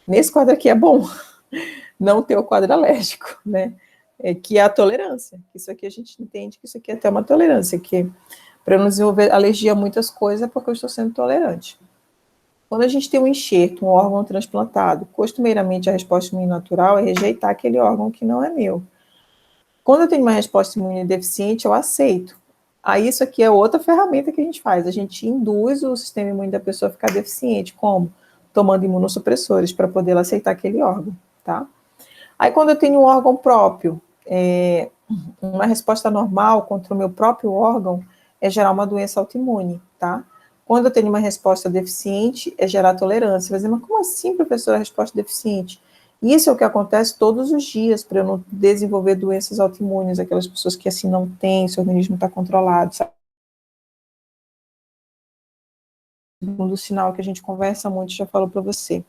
S1: Nesse quadro aqui é bom não ter o quadro alérgico, né? Que é a tolerância. Isso aqui a gente entende que isso aqui é até uma tolerância, que para eu não desenvolver alergia a muitas coisas é porque eu estou sendo tolerante. Quando a gente tem um enxerto, um órgão transplantado, costumeiramente a resposta imune natural é rejeitar aquele órgão que não é meu. Quando eu tenho uma resposta imune deficiente, eu aceito. Aí isso aqui é outra ferramenta que a gente faz. A gente induz o sistema imune da pessoa a ficar deficiente. Como? Tomando imunossupressores para poder ela aceitar aquele órgão, tá? Aí quando eu tenho um órgão próprio, uma resposta normal contra o meu próprio órgão é gerar uma doença autoimune, tá? Quando eu tenho uma resposta deficiente, é gerar tolerância. Vai dizer, mas como assim, professora, resposta deficiente? Isso é o que acontece todos os dias para eu não desenvolver doenças autoimunes, aquelas pessoas que assim não têm, seu organismo está controlado, sabe? Segundo sinal que a gente conversa muito, já falou para você.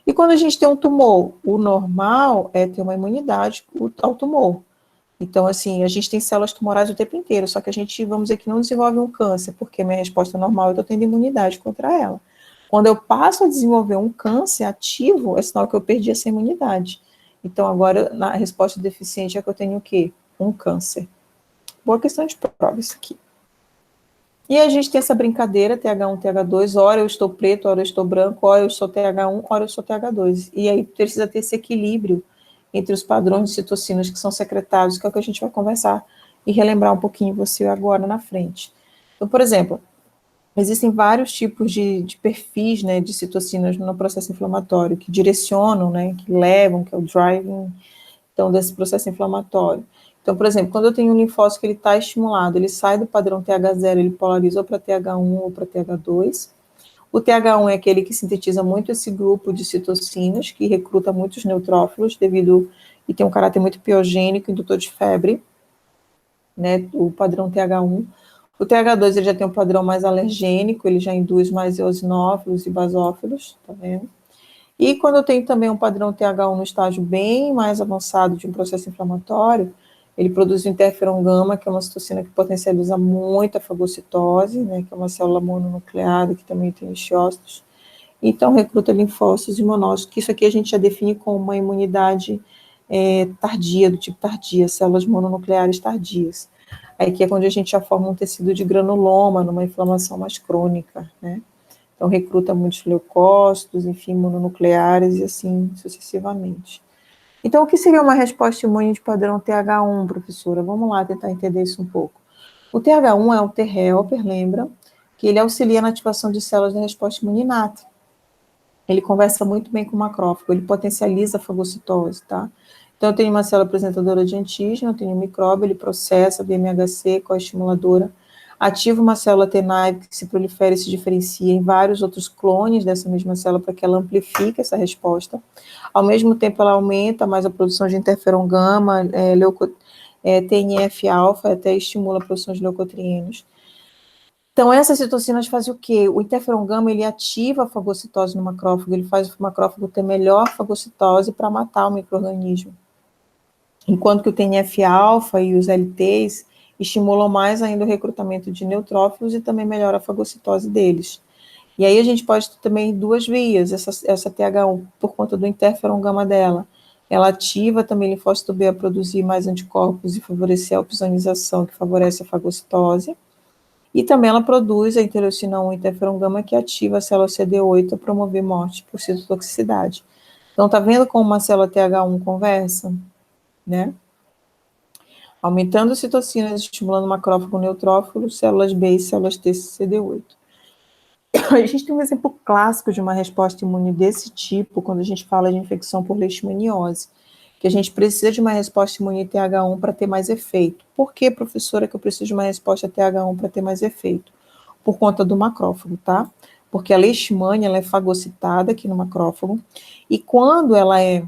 S1: E quando a gente tem um tumor, o normal é ter uma imunidade ao tumor. Então, assim, a gente tem células tumorais o tempo inteiro, só que a gente, vamos dizer que não desenvolve um câncer, porque minha resposta normal, eu estou tendo imunidade contra ela. Quando eu passo a desenvolver um câncer ativo, é sinal que eu perdi essa imunidade. Então, agora, na resposta deficiente, é que eu tenho o quê? Um câncer. Boa questão de prova isso aqui. E a gente tem essa brincadeira, TH1, TH2, ora eu estou preto, ora eu estou branco, ora eu sou TH1, ora eu sou TH2. E aí precisa ter esse equilíbrio entre os padrões de citocinas que são secretados, que é o que a gente vai conversar e relembrar um pouquinho você agora na frente. Então, por exemplo, existem vários tipos de perfis, né, de citocinas no processo inflamatório, que direcionam, né, que levam, que é o driving, então, desse processo inflamatório. Então, por exemplo, quando eu tenho um linfócito que ele está estimulado, ele sai do padrão TH0, ele polariza ou para TH1 ou para TH2. O TH1 é aquele que sintetiza muito esse grupo de citocinas, que recruta muitos neutrófilos, e tem um caráter muito piogênico, indutor de febre, né, o padrão TH1. O TH2 ele já tem um padrão mais alergênico, ele já induz mais eosinófilos e basófilos, tá vendo? E quando eu tenho também um padrão TH1 no estágio bem mais avançado de um processo inflamatório, ele produz o interferon gama, que é uma citocina que potencializa muito a fagocitose, né, que é uma célula mononucleada que também tem leucócitos. Então, recruta linfócitos e monócitos, que isso aqui a gente já define como uma imunidade tardia, do tipo tardia, células mononucleares tardias. Aí que é quando a gente já forma um tecido de granuloma, numa inflamação mais crônica, né? Então, recruta muitos leucócitos, enfim, mononucleares e assim sucessivamente. Então, o que seria uma resposta imune de padrão TH1, professora? Vamos lá tentar entender isso um pouco. O TH1 é um T-helper, lembra? Que ele auxilia na ativação de células da resposta imune inata. Ele conversa muito bem com o macrófago, ele potencializa a fagocitose, tá? Então, eu tenho uma célula apresentadora de antígeno, eu tenho um micróbio, ele processa BMHC, coestimuladora. ativa uma célula T naive que se prolifera e se diferencia em vários outros clones dessa mesma célula para que ela amplifique essa resposta. Ao mesmo tempo, ela aumenta mais a produção de interferon gama, TNF-alfa, até estimula a produção de leucotrienos. Então, essas citocinas fazem o quê? O interferon gama, ele ativa a fagocitose no macrófago, ele faz o macrófago ter melhor fagocitose para matar o micro-organismo. Enquanto que o TNF-alfa e os LTs estimulam mais ainda o recrutamento de neutrófilos e também melhora a fagocitose deles. E aí a gente pode ter também duas vias, essa TH1, por conta do interferon gama dela. Ela ativa também o linfócito B a produzir mais anticorpos e favorecer a opsonização, que favorece a fagocitose. E também ela produz a interleucina 1 interferon gama, que ativa a célula CD8 a promover morte por citotoxicidade. Então, tá vendo como uma célula TH1 conversa? Né? Aumentando citocinas, estimulando macrófago neutrófilo, células B e células T CD8. A gente tem um exemplo clássico de uma resposta imune desse tipo, quando a gente fala de infecção por leishmaniose, que a gente precisa de uma resposta imune TH1 para ter mais efeito. Por que, professora, que eu preciso de uma resposta TH1 para ter mais efeito? Por conta do macrófago, tá? Porque a leishmania, ela é fagocitada aqui no macrófago, e quando ela é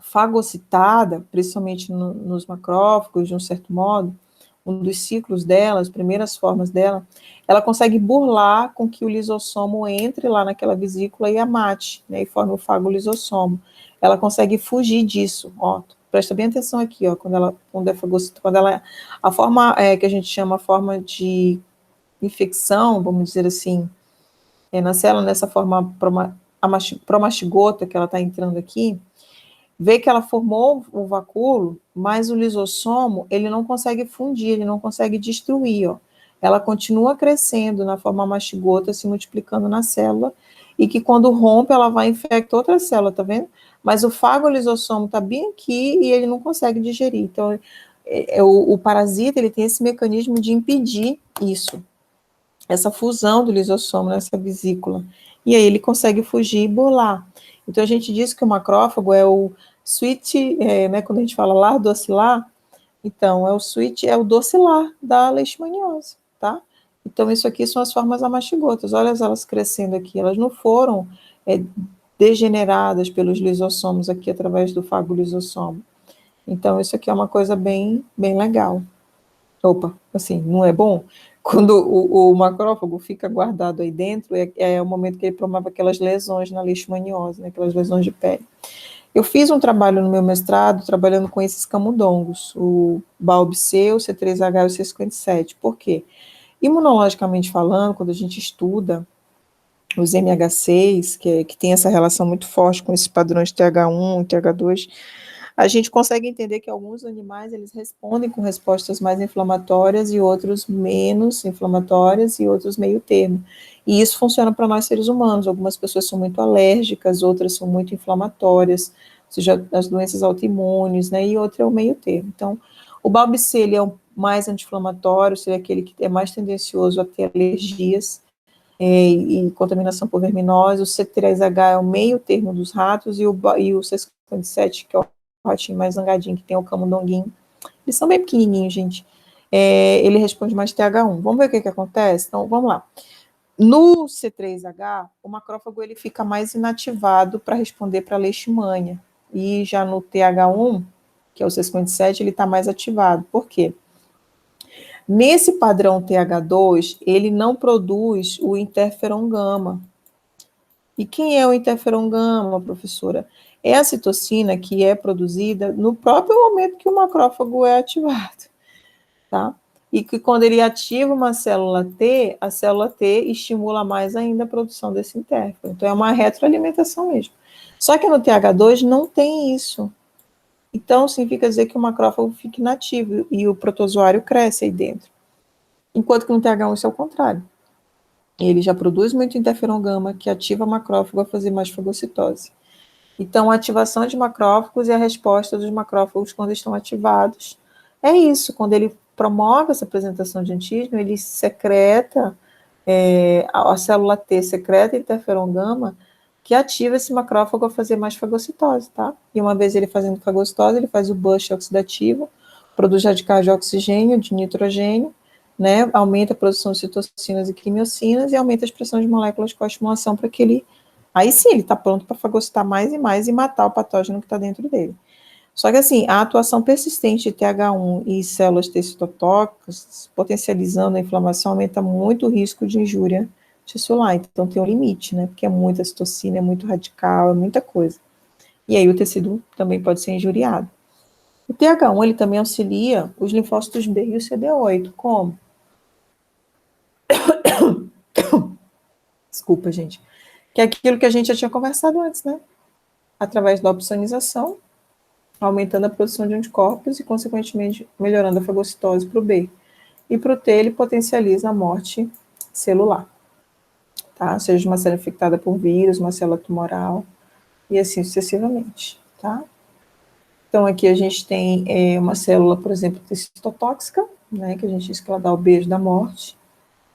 S1: fagocitada, principalmente nos macrófagos, de um certo modo, um dos ciclos dela, as primeiras formas dela, ela consegue burlar com que o lisossomo entre lá naquela vesícula e a mate, né, e forme o fagolisossomo. Ela consegue fugir disso, ó, presta bem atenção aqui, ó, quando é fagocitada, quando ela, a forma que a gente chama a forma de infecção, vamos dizer assim, na célula, nessa forma promastigota que ela está entrando aqui, vê que ela formou o vacúolo, mas o lisossomo, ele não consegue fundir, ele não consegue destruir, ó. Ela continua crescendo na forma mastigota, se multiplicando na célula, e que quando rompe, ela vai infectar outra célula, tá vendo? Mas o fagolisossomo tá bem aqui e ele não consegue digerir. Então, o parasita, ele tem esse mecanismo de impedir isso, essa fusão do lisossomo nessa vesícula. E aí ele consegue fugir e burlar. Então, a gente diz que o macrófago é o switch, né, quando a gente fala lar docilar, então, é o switch, é o docilar da leishmaniose, tá? Então, isso aqui são as formas amastigotas. Olha elas crescendo aqui. Elas não foram degeneradas pelos lisossomos aqui através do fagolisossomo. Então, isso aqui é uma coisa bem, bem legal. Opa, assim, não é bom? Quando o macrófago fica guardado aí dentro, é o momento que ele promove aquelas lesões na leishmaniose, né, aquelas lesões de pele. Eu fiz um trabalho no meu mestrado, trabalhando com esses camundongos, o BALB-C, o C3H e o C57. Por quê? Imunologicamente falando, quando a gente estuda os MHCs, que tem essa relação muito forte com esses padrões TH1 e TH2, a gente consegue entender que alguns animais, eles respondem com respostas mais inflamatórias e outros menos inflamatórias e outros meio termo. E isso funciona para nós seres humanos. Algumas pessoas são muito alérgicas, outras são muito inflamatórias, ou seja, as doenças autoimunes, né, e outra é o meio termo. Então, o BALB-C, ele é o mais anti-inflamatório, seria aquele que é mais tendencioso a ter alergias e contaminação por verminose. O C3H é o meio termo dos ratos, e o C57, que é o ratinho mais zangadinho, que tem o camundonguinho. Eles são bem pequenininhos, gente. Ele responde mais TH1. Vamos ver o que acontece? Então, vamos lá. No C3H, o macrófago, ele fica mais inativado para responder para a leishmania. E já no TH1, que é o C57, ele está mais ativado. Por quê? Nesse padrão TH2, ele não produz o interferon gama. E quem é o interferon gama, professora? É a citocina que é produzida no próprio momento que o macrófago é ativado, tá? E que quando ele ativa uma célula T, a célula T estimula mais ainda a produção desse interferon. Então, é uma retroalimentação mesmo. Só que no TH2 não tem isso. Então, significa dizer que o macrófago fica inativo e o protozoário cresce aí dentro. Enquanto que no TH1 isso é o contrário. Ele já produz muito interferon gama, que ativa o macrófago a fazer mais fagocitose. Então, a ativação de macrófagos e a resposta dos macrófagos quando estão ativados é isso. Quando ele promove essa apresentação de antígeno, ele secreta, a célula T secreta interferon gama, que ativa esse macrófago a fazer mais fagocitose, tá? E uma vez ele fazendo fagocitose, ele faz o burst oxidativo, produz radicais de oxigênio, de nitrogênio, né, aumenta a produção de citocinas e quimiocinas e aumenta a expressão de moléculas de coestimulação para que ele, aí sim, ele está pronto para fagocitar mais e mais e matar o patógeno que está dentro dele. Só que assim, a atuação persistente de TH1 e células T citotóxicas, potencializando a inflamação, aumenta muito o risco de injúria tissular. Então tem um limite, né, porque é muita citocina, é muito radical, é muita coisa. E aí o tecido também pode ser injuriado. O TH1, ele também auxilia os linfócitos B e o CD8. Como? Desculpa, gente. Que é aquilo que a gente já tinha conversado antes, né? Através da opsonização, aumentando a produção de anticorpos e, consequentemente, melhorando a fagocitose para o B. E para o T, ele potencializa a morte celular, tá? Seja uma célula infectada por vírus, uma célula tumoral, e assim sucessivamente, tá? Então, aqui a gente tem uma célula, por exemplo, citotóxica, né, que a gente diz que ela dá o beijo da morte.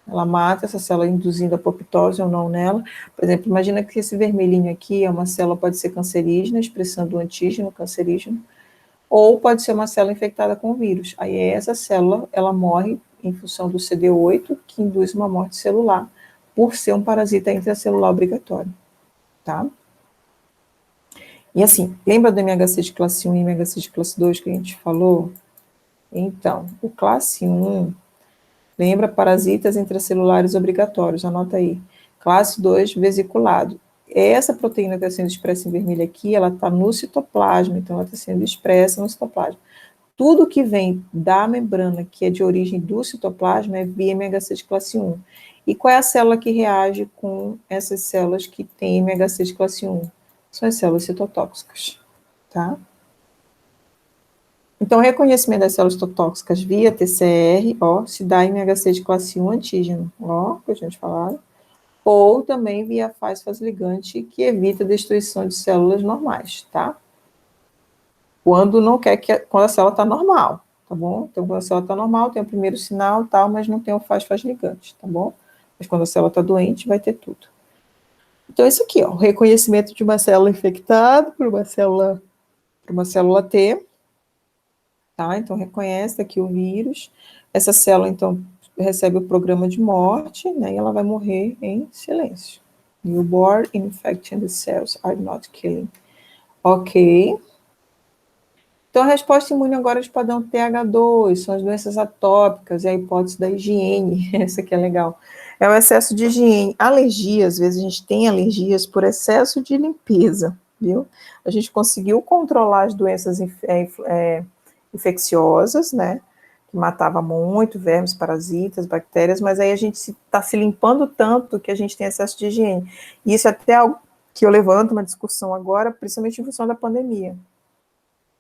S1: Ela mata essa célula, induzindo apoptose ou não nela. Por exemplo, imagina que esse vermelhinho aqui é uma célula, pode ser cancerígena, expressando o antígeno cancerígeno, ou pode ser uma célula infectada com vírus. Aí essa célula, ela morre em função do CD8, que induz uma morte celular, por ser um parasita intracelular obrigatório, tá? E assim, lembra do MHC de classe 1 e MHC de classe 2 que a gente falou? Então, o classe 1 lembra parasitas intracelulares obrigatórios, anota aí. Classe 2, vesiculado. Essa proteína que está sendo expressa em vermelho aqui, ela está no citoplasma, então ela está sendo expressa no citoplasma. Tudo que vem da membrana, que é de origem do citoplasma, é via MHC de classe 1. E qual é a célula que reage com essas células que têm MHC de classe 1? São as células citotóxicas, tá? Então, o reconhecimento das células citotóxicas via TCR, ó, se dá em MHC de classe 1 antígeno, ó, que a gente falou, ou também via fase ligante, que evita a destruição de células normais, tá? Quando não quer que, quando a célula está normal, tá bom? Então, quando a célula está normal, tem o primeiro sinal, tal, mas não tem o faz ligante, tá bom? Mas quando a célula está doente, vai ter tudo. Então, isso aqui, ó, o reconhecimento de uma célula infectada por uma célula T, tá? Então, reconhece aqui o vírus. Essa célula, então, recebe o programa de morte, né? E ela vai morrer em silêncio. Newborn infecting the cells are not killing. Ok. Então, a resposta imune agora de padrão TH2, são as doenças atópicas e a hipótese da higiene. Essa aqui é legal. É o excesso de higiene. Alergia, às vezes a gente tem alergias por excesso de limpeza, viu? A gente conseguiu controlar as doenças infecciosas, né, que matava muito, vermes, parasitas, bactérias, mas aí a gente está se limpando tanto que a gente tem excesso de higiene. E isso é até algo que eu levanto uma discussão agora, principalmente em função da pandemia.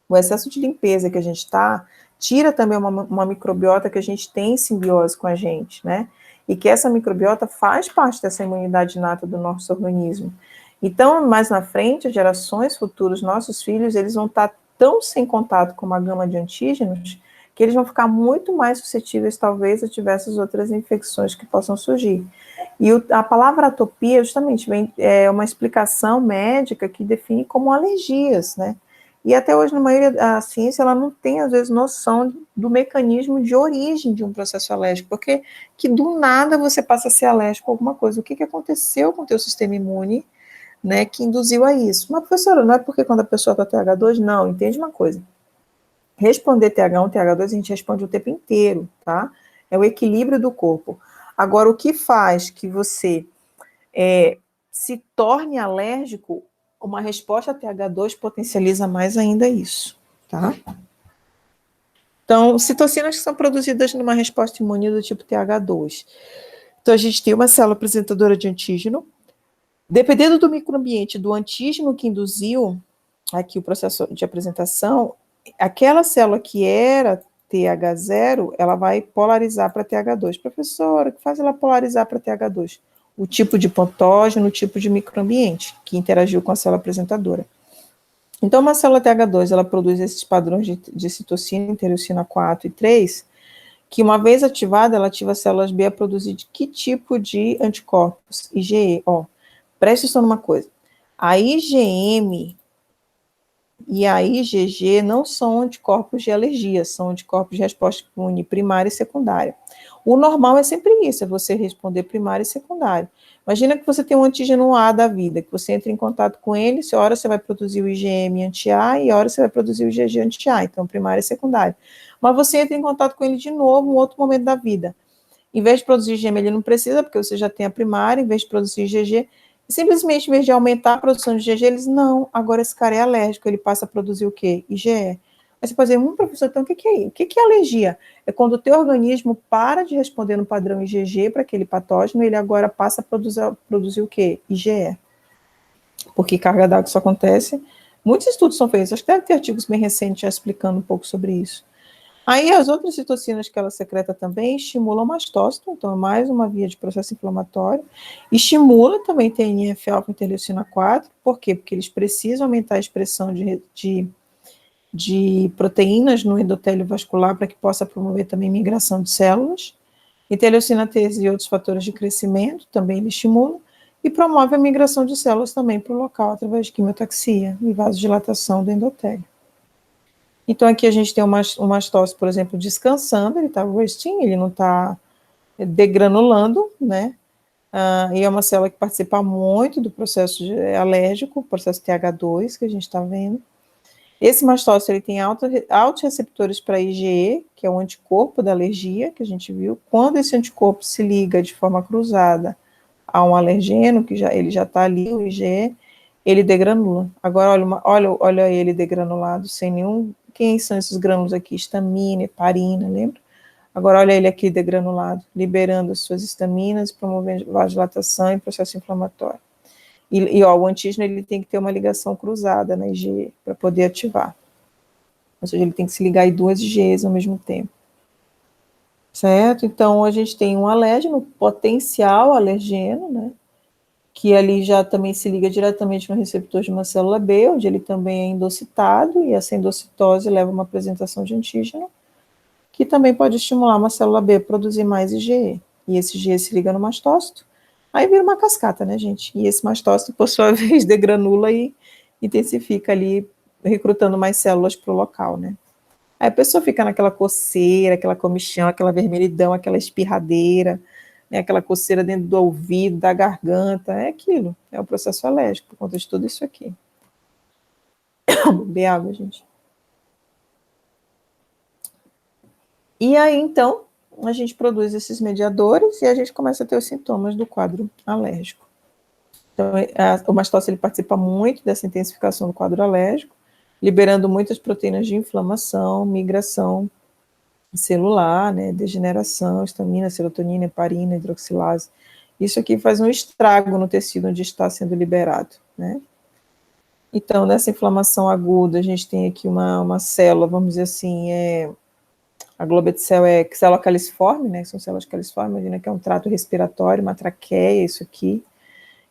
S1: O excesso de limpeza que a gente está, tira também uma microbiota que a gente tem em simbiose com a gente, né? E que essa microbiota faz parte dessa imunidade inata do nosso organismo. Então, mais na frente, as gerações futuras, nossos filhos, eles vão estar tão sem contato com uma gama de antígenos que eles vão ficar muito mais suscetíveis, talvez, a diversas outras infecções que possam surgir. E a palavra atopia, justamente, é uma explicação médica que define como alergias, né? E até hoje, na maioria da ciência, ela não tem, às vezes, noção do mecanismo de origem de um processo alérgico, porque que do nada você passa a ser alérgico a alguma coisa. O que aconteceu com o teu sistema imune, né, que induziu a isso? Mas, professora, não é porque quando a pessoa está TH2? Não, entende uma coisa. Responder TH1, TH2, a gente responde o tempo inteiro, tá? É o equilíbrio do corpo. Agora, o que faz que você se torne alérgico, uma resposta a TH2 potencializa mais ainda isso, tá? Então, citocinas que são produzidas numa resposta imune do tipo TH2. Então, a gente tem uma célula apresentadora de antígeno. Dependendo do microambiente, do antígeno que induziu aqui o processo de apresentação, aquela célula que era TH0, ela vai polarizar para TH2. Professora, o que faz ela polarizar para TH2? O tipo de patógeno, o tipo de microambiente que interagiu com a célula apresentadora. Então, uma célula TH2, ela produz esses padrões de citocina, interleucina 4 e 3, que uma vez ativada, ela ativa as células B a produzir de que tipo de anticorpos? IgE, ó. Preste atenção numa coisa. A IgM e a IgG não são anticorpos de alergia, são anticorpos de resposta imune primária e secundária. O normal é sempre isso, é você responder primário e secundário. Imagina que você tem um antígeno A da vida, que você entra em contato com ele, se hora você vai produzir o IgM anti-A e hora você vai produzir o IgG anti-A, então primário e secundário. Mas você entra em contato com ele de novo em outro momento da vida. Em vez de produzir IgM, ele não precisa, porque você já tem a primária, em vez de produzir IgG, simplesmente, em vez de aumentar a produção de IgG, eles, não, agora esse cara é alérgico, ele passa a produzir o quê? IgE. Aí você pode dizer, professor, então o que é isso? O que é alergia? É quando o teu organismo para de responder no padrão IgG para aquele patógeno, ele agora passa a produzir o quê? IgE. Porque carga d'água isso acontece. Muitos estudos são feitos, acho que deve ter artigos bem recentes já explicando um pouco sobre isso. Aí as outras citocinas que ela secreta também estimulam o mastócito, então é mais uma via de processo inflamatório. Estimula também TNF-alfa e interleucina 4, por quê? Porque eles precisam aumentar a expressão de proteínas no endotélio vascular para que possa promover também migração de células. Interleucina 13 e outros fatores de crescimento também ele estimula e promove a migração de células também para o local através de quimiotaxia e vasodilatação do endotélio. Então, aqui a gente tem um mastócito, por exemplo, descansando, ele está resting, ele não está degranulando, né? E é uma célula que participa muito do processo alérgico, o processo TH2, que a gente está vendo. Esse mastócito, ele tem altos receptores para IgE, que é o anticorpo da alergia, que a gente viu. Quando esse anticorpo se liga de forma cruzada a um alergeno, que ele já está ali, o IgE, ele degranula. Agora, olha ele degranulado, sem nenhum... Quem são esses grânulos aqui? Histamina, heparina, lembra? Agora, olha ele aqui degranulado, liberando as suas histaminas, promovendo vasodilatação e processo inflamatório. O antígeno, ele tem que ter uma ligação cruzada na IgE para poder ativar. Ou seja, ele tem que se ligar em duas IgEs ao mesmo tempo. Certo? Então, a gente tem um alérgeno, potencial alergeno, né? Que ali já também se liga diretamente no receptor de uma célula B, onde ele também é endocitado, e essa endocitose leva a uma apresentação de antígeno, que também pode estimular uma célula B a produzir mais IgE. E esse IgE se liga no mastócito, aí vira uma cascata, né, gente? E esse mastócito, por sua vez, degranula e intensifica ali, recrutando mais células para o local, né? Aí a pessoa fica naquela coceira, aquela comichão, aquela vermelhidão, aquela espirradeira, né, aquela coceira dentro do ouvido, da garganta, é aquilo, é o processo alérgico, por conta de tudo isso aqui. Beber água, gente. E aí, então, a gente produz esses mediadores e a gente começa a ter os sintomas do quadro alérgico. Então, o mastócito, ele participa muito dessa intensificação do quadro alérgico, liberando muitas proteínas de inflamação, migração celular, né, degeneração, histamina, serotonina, heparina, hidroxilase. Isso aqui faz um estrago no tecido onde está sendo liberado, né? Então, nessa inflamação aguda, a gente tem aqui uma célula, vamos dizer assim, a globetcel é célula caliciforme, né, são células caliciformes, imagina que é um trato respiratório, uma traqueia, isso aqui.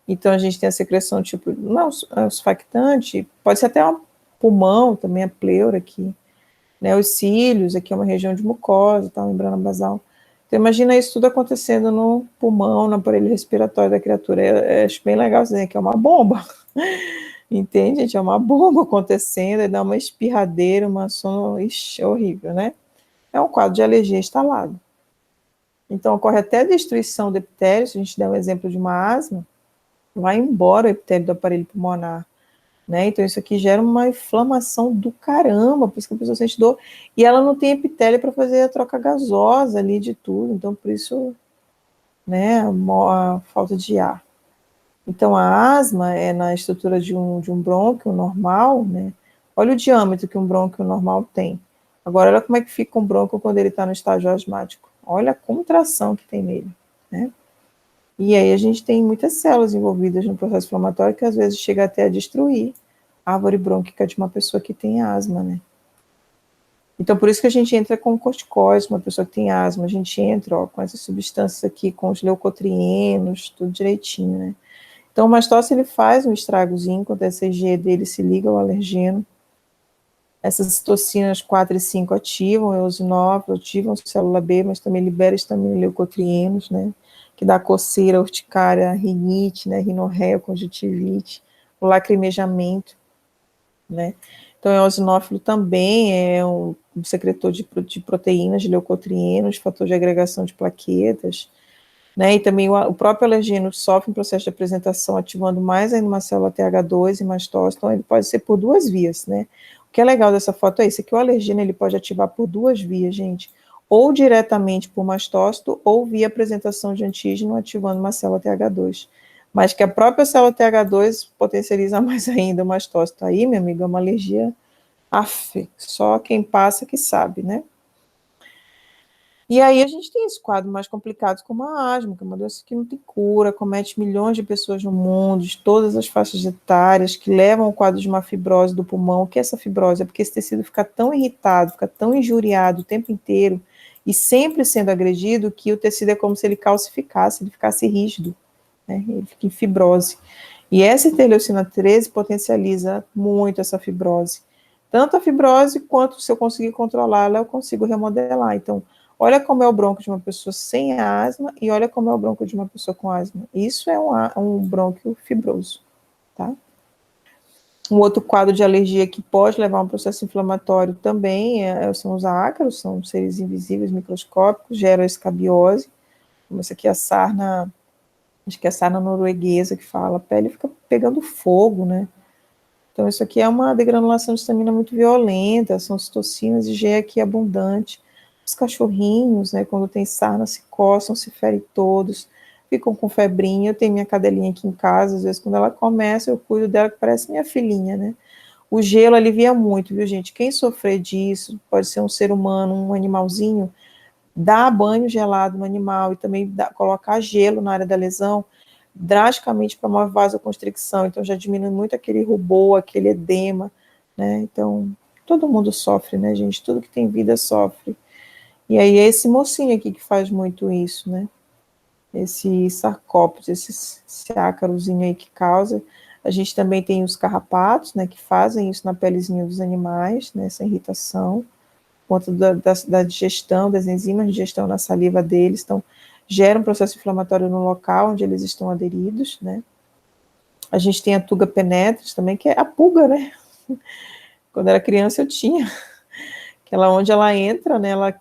S1: Então, a gente tem a secreção tipo, não, é surfactante, pode ser até um pulmão, também a pleura aqui, né, os cílios, aqui é uma região de mucosa, tá, membrana basal. Então, imagina isso tudo acontecendo no pulmão, no aparelho respiratório da criatura. Acho bem legal dizer que é uma bomba. Entende, gente? É uma bomba acontecendo, e dá uma espirradeira, uma sono... Ixi, é horrível, né? É um quadro de alergia instalado. Então, ocorre até a destruição do epitélio, se a gente der um exemplo de uma asma, vai embora o epitélio do aparelho pulmonar. Né? Então, isso aqui gera uma inflamação do caramba, por isso que a pessoa sente dor, e ela não tem epitélio para fazer a troca gasosa ali de tudo, então, por isso, né, a falta de ar. Então, a asma é na estrutura de um brônquio normal, né? Olha o diâmetro que um brônquio normal tem. Agora, olha como é que fica um brônquio quando ele está no estágio asmático. Olha a contração que tem nele, né? E aí a gente tem muitas células envolvidas no processo inflamatório que às vezes chega até a destruir a árvore brônquica de uma pessoa que tem asma, né? Então, por isso que a gente entra com corticóides, uma pessoa que tem asma, a gente entra, ó, com essas substâncias aqui, com os leucotrienos, tudo direitinho, né? Então, o mastócito, ele faz um estragozinho quando a ECG dele se liga ao alergeno. Essas citocinas 4 e 5 ativam, eosinófilo, ativam a célula B, mas também libera histamina e leucotrienos, né? Que dá coceira, urticária, rinite, né? Rinorreia, conjuntivite, o lacrimejamento, né? Então, o eosinófilo também secretor de proteínas, de leucotrienos, fator de agregação de plaquetas, né? E também o próprio alergeno sofre um processo de apresentação ativando mais ainda uma célula TH2 e mastócito, então ele pode ser por duas vias, né? O que é legal dessa foto é isso, é que o alergeno ele pode ativar por duas vias, gente, ou diretamente por mastócito, ou via apresentação de antígeno ativando uma célula TH2, mas que a própria célula TH2 potencializa mais ainda o mastócito. Aí, meu amigo, é uma alergia, só quem passa que sabe, né? E aí a gente tem esse quadro mais complicado como a asma, que é uma doença que não tem cura, comete milhões de pessoas no mundo, de todas as faixas etárias, que levam ao quadro de uma fibrose do pulmão. O que é essa fibrose? É porque esse tecido fica tão irritado, fica tão injuriado o tempo inteiro, e sempre sendo agredido, que o tecido é como se ele calcificasse, ele ficasse rígido, né? Ele fica em fibrose. E essa interleucina 13 potencializa muito essa fibrose. Tanto a fibrose, quanto se eu conseguir controlá-la, eu consigo remodelar. Então, olha como é o bronco de uma pessoa sem asma e olha como é o bronco de uma pessoa com asma. Isso é um brônquio fibroso, tá? Um outro quadro de alergia que pode levar a um processo inflamatório também são os ácaros, são seres invisíveis, microscópicos, geram escabiose, como essa aqui é a sarna, acho que é a sarna norueguesa que fala, a pele fica pegando fogo, né? Então isso aqui é uma degranulação de histamina muito violenta, são citocinas e G aqui abundante. Os cachorrinhos, né, quando tem sarna, se coçam, se ferem todos, ficam com febrinha. Eu tenho minha cadelinha aqui em casa, às vezes quando ela começa, eu cuido dela, que parece minha filhinha, né? O gelo alivia muito, viu, gente? Quem sofrer disso, pode ser um ser humano, um animalzinho, dá banho gelado no animal e também colocar gelo na área da lesão, drasticamente promove vasoconstricção, então já diminui muito aquele rubor, aquele edema, né? Então, todo mundo sofre, né, gente? Tudo que tem vida sofre. E aí é esse mocinho aqui que faz muito isso, né? Esse sarcópode, esse ácarozinho aí que causa. A gente também tem os carrapatos, né, que fazem isso na pelezinha dos animais, né, essa irritação, por conta da digestão, das enzimas de digestão na saliva deles, então gera um processo inflamatório no local onde eles estão aderidos, né. A gente tem a tuga penetris também, que é a pulga, né. Quando era criança eu tinha. Ela, onde ela entra, né, ela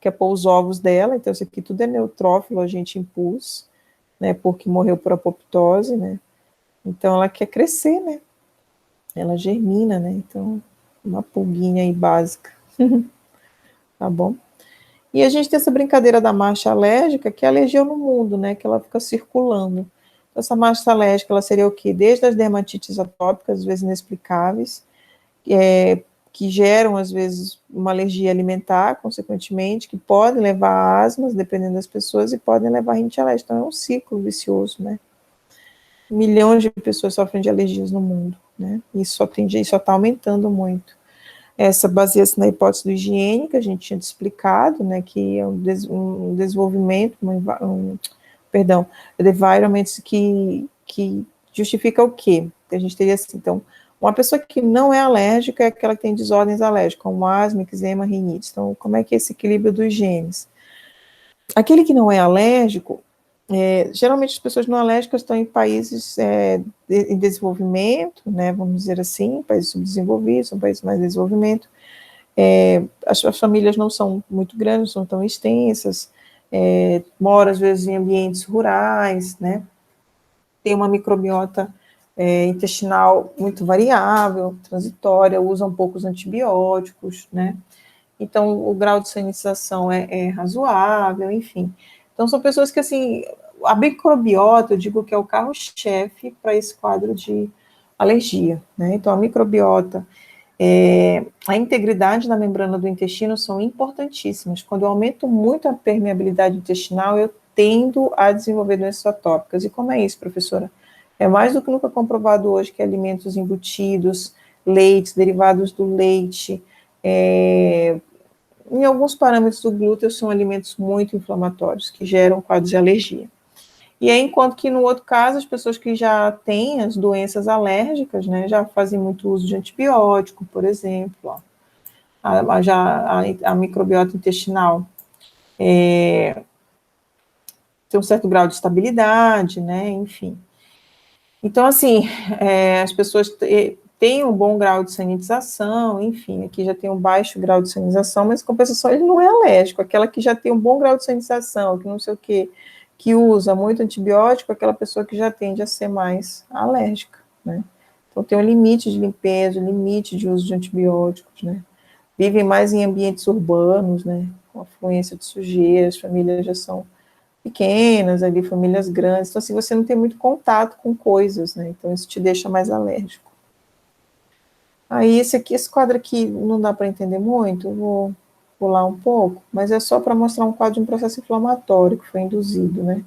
S1: quer pôr os ovos dela, então isso aqui tudo é neutrófilo, agente impulso, né, porque morreu por apoptose, né, então ela quer crescer, né, ela germina, né, então uma pulguinha aí básica, tá bom? E a gente tem essa brincadeira da marcha alérgica, que é a alergia no mundo, né, que ela fica circulando. Então, essa marcha alérgica, ela seria o quê? Desde as dermatites atópicas, às vezes inexplicáveis, que geram, às vezes, uma alergia alimentar, consequentemente, que podem levar a asmas, dependendo das pessoas, e podem levar a rinite alérgica. Então, é um ciclo vicioso, né? Milhões de pessoas sofrem de alergias no mundo, né? Isso está aumentando muito. Essa baseia-se na hipótese do higiene, que a gente tinha explicado, né, que é um desenvolvimento, perdão, environment que justifica o quê? A gente teria assim, então, uma pessoa que não é alérgica é aquela que tem desordens alérgicas, como asma, eczema, rinite. Então, como é que é esse equilíbrio dos genes? Aquele que não é alérgico, geralmente as pessoas não alérgicas estão em países em desenvolvimento, né, vamos dizer assim, países subdesenvolvidos, são países mais de desenvolvimento. As famílias não são muito grandes, não tão extensas, moram às vezes em ambientes rurais, né, tem uma microbiota intestinal muito variável, transitória, usam poucos antibióticos, né, então o grau de sanitização é razoável, enfim. Então são pessoas que, assim, a microbiota, eu digo que é o carro-chefe para esse quadro de alergia, né, então a microbiota, a integridade da membrana do intestino são importantíssimas. Quando eu aumento muito a permeabilidade intestinal, eu tendo a desenvolver doenças atópicas. E como é isso, professora? É mais do que nunca comprovado hoje que alimentos embutidos, leites, derivados do leite, em alguns parâmetros do glúten são alimentos muito inflamatórios, que geram quadros de alergia. E aí, enquanto que no outro caso, as pessoas que já têm as doenças alérgicas, né, já fazem muito uso de antibiótico, por exemplo, ó, a microbiota intestinal tem um certo grau de estabilidade, né, enfim. Então, assim, as pessoas tem um bom grau de sanitização, enfim, aqui já tem um baixo grau de sanitização, mas em compensação ele não é alérgico. Aquela que já tem um bom grau de sanitização, que não sei o quê, que usa muito antibiótico, aquela pessoa que já tende a ser mais alérgica, né? Então tem um limite de limpeza, um limite de uso de antibióticos, né? Vivem mais em ambientes urbanos, né? Com afluência de sujeira, as famílias já são pequenas, ali, famílias grandes, então assim, você não tem muito contato com coisas, né? Então isso te deixa mais alérgico. Aí esse quadro aqui não dá para entender muito, eu vou pular um pouco, mas é só para mostrar um quadro de um processo inflamatório que foi induzido, né?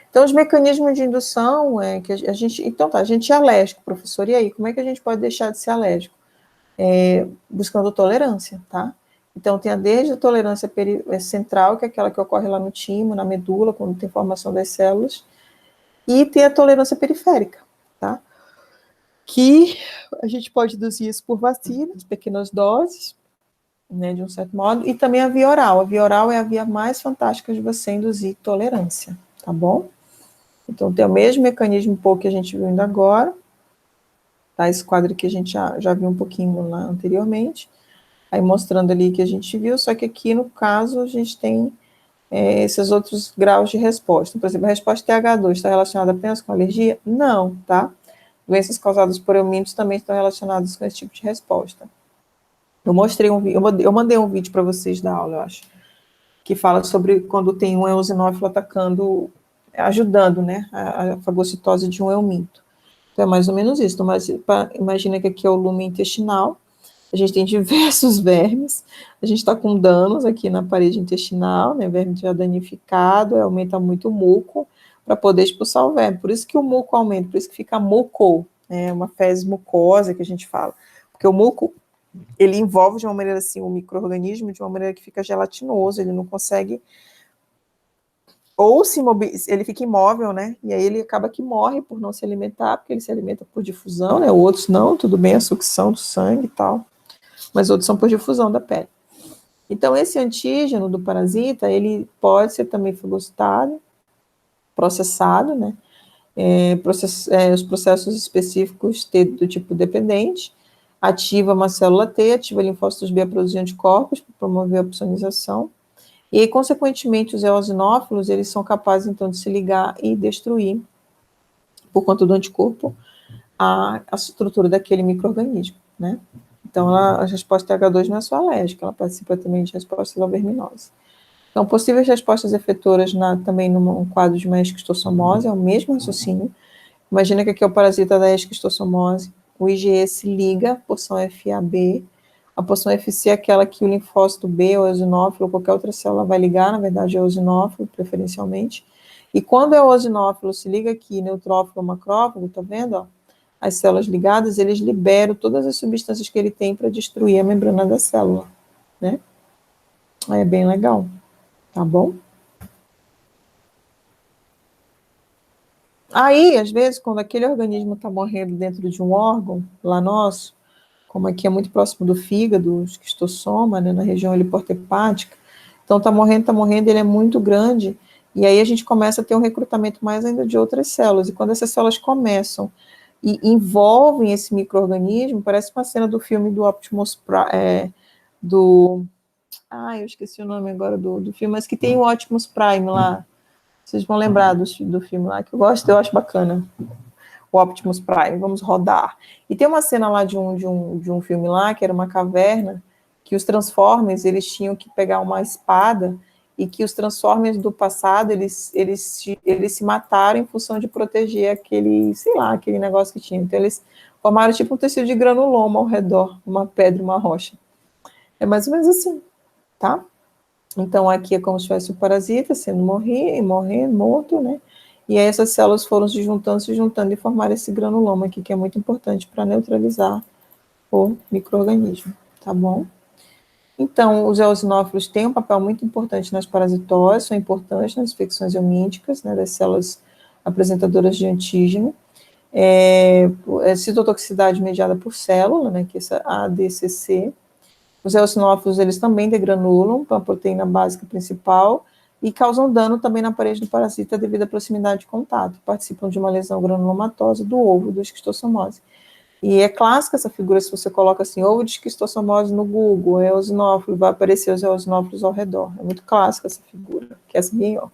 S1: Então, os mecanismos de indução é que a gente. Então, tá, a gente é alérgico, professor, e aí, como é que a gente pode deixar de ser alérgico? Buscando tolerância, tá? Então, tem desde a tolerância central, que é aquela que ocorre lá no timo, na medula, quando tem formação das células, e tem a tolerância periférica, tá? Que a gente pode induzir isso por vacinas, pequenas doses, né, de um certo modo, e também a via oral. A via oral é a via mais fantástica de você induzir tolerância, tá bom? Então, tem o mesmo mecanismo um pouco que a gente viu ainda agora, tá? Esse quadro aqui a gente já viu um pouquinho lá anteriormente, aí mostrando ali que a gente viu, só que aqui, no caso, a gente tem esses outros graus de resposta. Por exemplo, a resposta TH2 está relacionada apenas com alergia? Não, tá? Doenças causadas por eumínios também estão relacionadas com esse tipo de resposta. Eu mandei um vídeo para vocês da aula, eu acho, que fala sobre quando tem um eosinófilo atacando, ajudando, né, a fagocitose de um eumínio. Então, é mais ou menos isso. Então, imagina que aqui é o lume intestinal, a gente tem diversos vermes, a gente está com danos aqui na parede intestinal, né, verme já danificado, aumenta muito o muco para poder expulsar o verme. Por isso que o muco aumenta, por isso que fica muco, né, uma fezes mucosa que a gente fala. Porque o muco, ele envolve de uma maneira assim o micro-organismo, de uma maneira que fica gelatinoso, ele não consegue, ou ele fica imóvel, né, e aí ele acaba que morre por não se alimentar, porque ele se alimenta por difusão, né, outros não, tudo bem, a sucção do sangue e tal, mas outros são por difusão da pele. Então, esse antígeno do parasita, ele pode ser também fagocitado, processado, né, os processos específicos do tipo dependente, ativa uma célula T, ativa linfócitos B a produzir anticorpos para promover a opsonização, e aí, consequentemente, os eosinófilos, eles são capazes, então, de se ligar e destruir, por conta do anticorpo, a estrutura daquele micro-organismo, né? Então, a resposta TH2 não é só alérgica, ela participa também de respostas à verminose. Então, possíveis respostas efetoras também num quadro de uma esquistossomose, é o mesmo raciocínio. Imagina que aqui é o parasita da esquistossomose, o IgE se liga à porção FAB, a porção FC é aquela que o linfócito B, o eosinófilo, ou qualquer outra célula vai ligar, na verdade é o eosinófilo, preferencialmente. E quando é o eosinófilo se liga aqui, neutrófilo, macrófago, tá vendo, ó? As células ligadas, eles liberam todas as substâncias que ele tem para destruir a membrana da célula, né? É bem legal, tá bom? Aí, às vezes, quando aquele organismo está morrendo dentro de um órgão, lá nosso, como aqui é muito próximo do fígado, esquistossoma, né, na região porta-hepática, então está morrendo, ele é muito grande, e aí a gente começa a ter um recrutamento mais ainda de outras células, e quando essas células começam e envolvem esse micro-organismo, parece uma cena do filme do Optimus Prime, eu esqueci o nome agora do filme, mas que tem o Optimus Prime lá, vocês vão lembrar do filme lá, que eu acho bacana, o Optimus Prime, vamos rodar. E tem uma cena lá de um filme lá, que era uma caverna, que os Transformers, eles tinham que pegar uma espada, e que os Transformers do passado, eles se mataram em função de proteger aquele, sei lá, aquele negócio que tinha. Então, eles formaram tipo um tecido de granuloma ao redor, uma pedra, uma rocha. É mais ou menos assim, tá? Então, aqui é como se tivesse o parasita sendo morto, né? E aí essas células foram se juntando e formaram esse granuloma aqui, que é muito importante para neutralizar o micro-organismo, tá bom? Então, os eosinófilos têm um papel muito importante nas parasitoses, são importantes nas infecções eumínticas, né, das células apresentadoras de antígeno. Citotoxicidade mediada por célula, né, que é essa ADCC. Os eosinófilos, eles também degranulam para a proteína básica principal, e causam dano também na parede do parasita devido à proximidade de contato. Participam de uma lesão granulomatosa do ovo do esquistossomose. E é clássica essa figura, se você coloca assim, ovo de esquistossomose no Google, eosinófilo, vai aparecer os eosinófilos ao redor. É muito clássica essa figura, que é essa aqui, ó,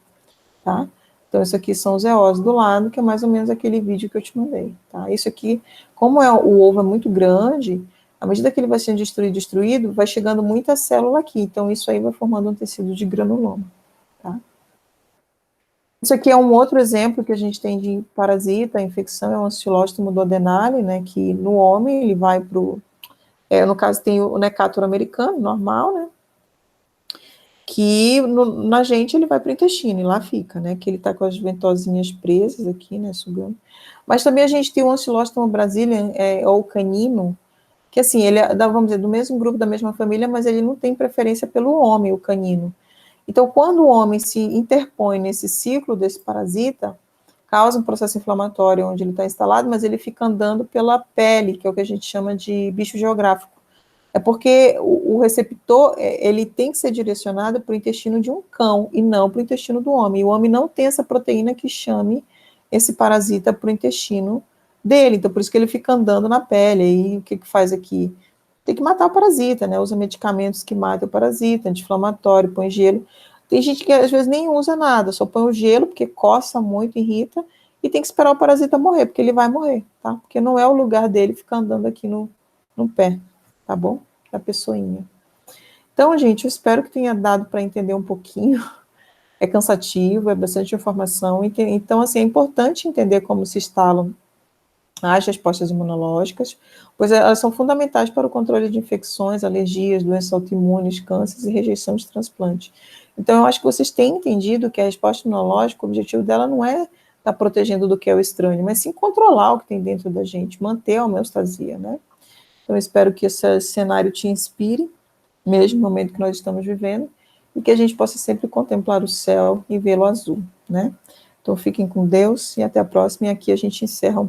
S1: tá? Então, isso aqui são os eós do lado, que é mais ou menos aquele vídeo que eu te mandei, tá? Isso aqui, como o ovo é muito grande, à medida que ele vai sendo destruído, vai chegando muita célula aqui, então isso aí vai formando um tecido de granuloma, tá? Isso aqui é um outro exemplo que a gente tem de parasita, infecção, é um Ancylostomum duodenale, né, que no homem ele vai para o, no caso tem o Necator americano, normal, né, que na gente ele vai para o intestino e lá fica, né, que ele está com as ventosinhas presas aqui, né, sugando. Mas também a gente tem o Ancylostomum brasiliensis, ou canino, que assim, ele é, vamos dizer, do mesmo grupo, da mesma família, mas ele não tem preferência pelo homem, o canino. Então, quando o homem se interpõe nesse ciclo desse parasita, causa um processo inflamatório onde ele está instalado, mas ele fica andando pela pele, que é o que a gente chama de bicho geográfico. É porque o receptor, ele tem que ser direcionado para o intestino de um cão e não para o intestino do homem. E o homem não tem essa proteína que chame esse parasita para o intestino dele. Então, por isso que ele fica andando na pele. Aí, o que faz aqui? Tem que matar o parasita, né? Usa medicamentos que matam o parasita, anti-inflamatório, põe gelo. Tem gente que às vezes nem usa nada, só põe o gelo, porque coça muito, irrita, e tem que esperar o parasita morrer, porque ele vai morrer, tá? Porque não é o lugar dele ficar andando aqui no pé, tá bom? Da pessoinha. Então, gente, eu espero que tenha dado para entender um pouquinho. É cansativo, é bastante informação. Então, assim, é importante entender como se instalam as respostas imunológicas, pois elas são fundamentais para o controle de infecções, alergias, doenças autoimunes, cânceres e rejeição de transplante. Então, eu acho que vocês têm entendido que a resposta imunológica, o objetivo dela não é estar protegendo do que é o estranho, mas sim controlar o que tem dentro da gente, manter a homeostasia, né? Então, eu espero que esse cenário te inspire, mesmo no momento que nós estamos vivendo, e que a gente possa sempre contemplar o céu e vê-lo azul, né? Então, fiquem com Deus e até a próxima. E aqui a gente encerra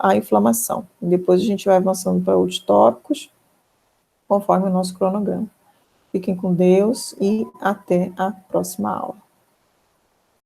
S1: a inflamação. E depois a gente vai avançando para outros tópicos, conforme o nosso cronograma. Fiquem com Deus e até a próxima aula.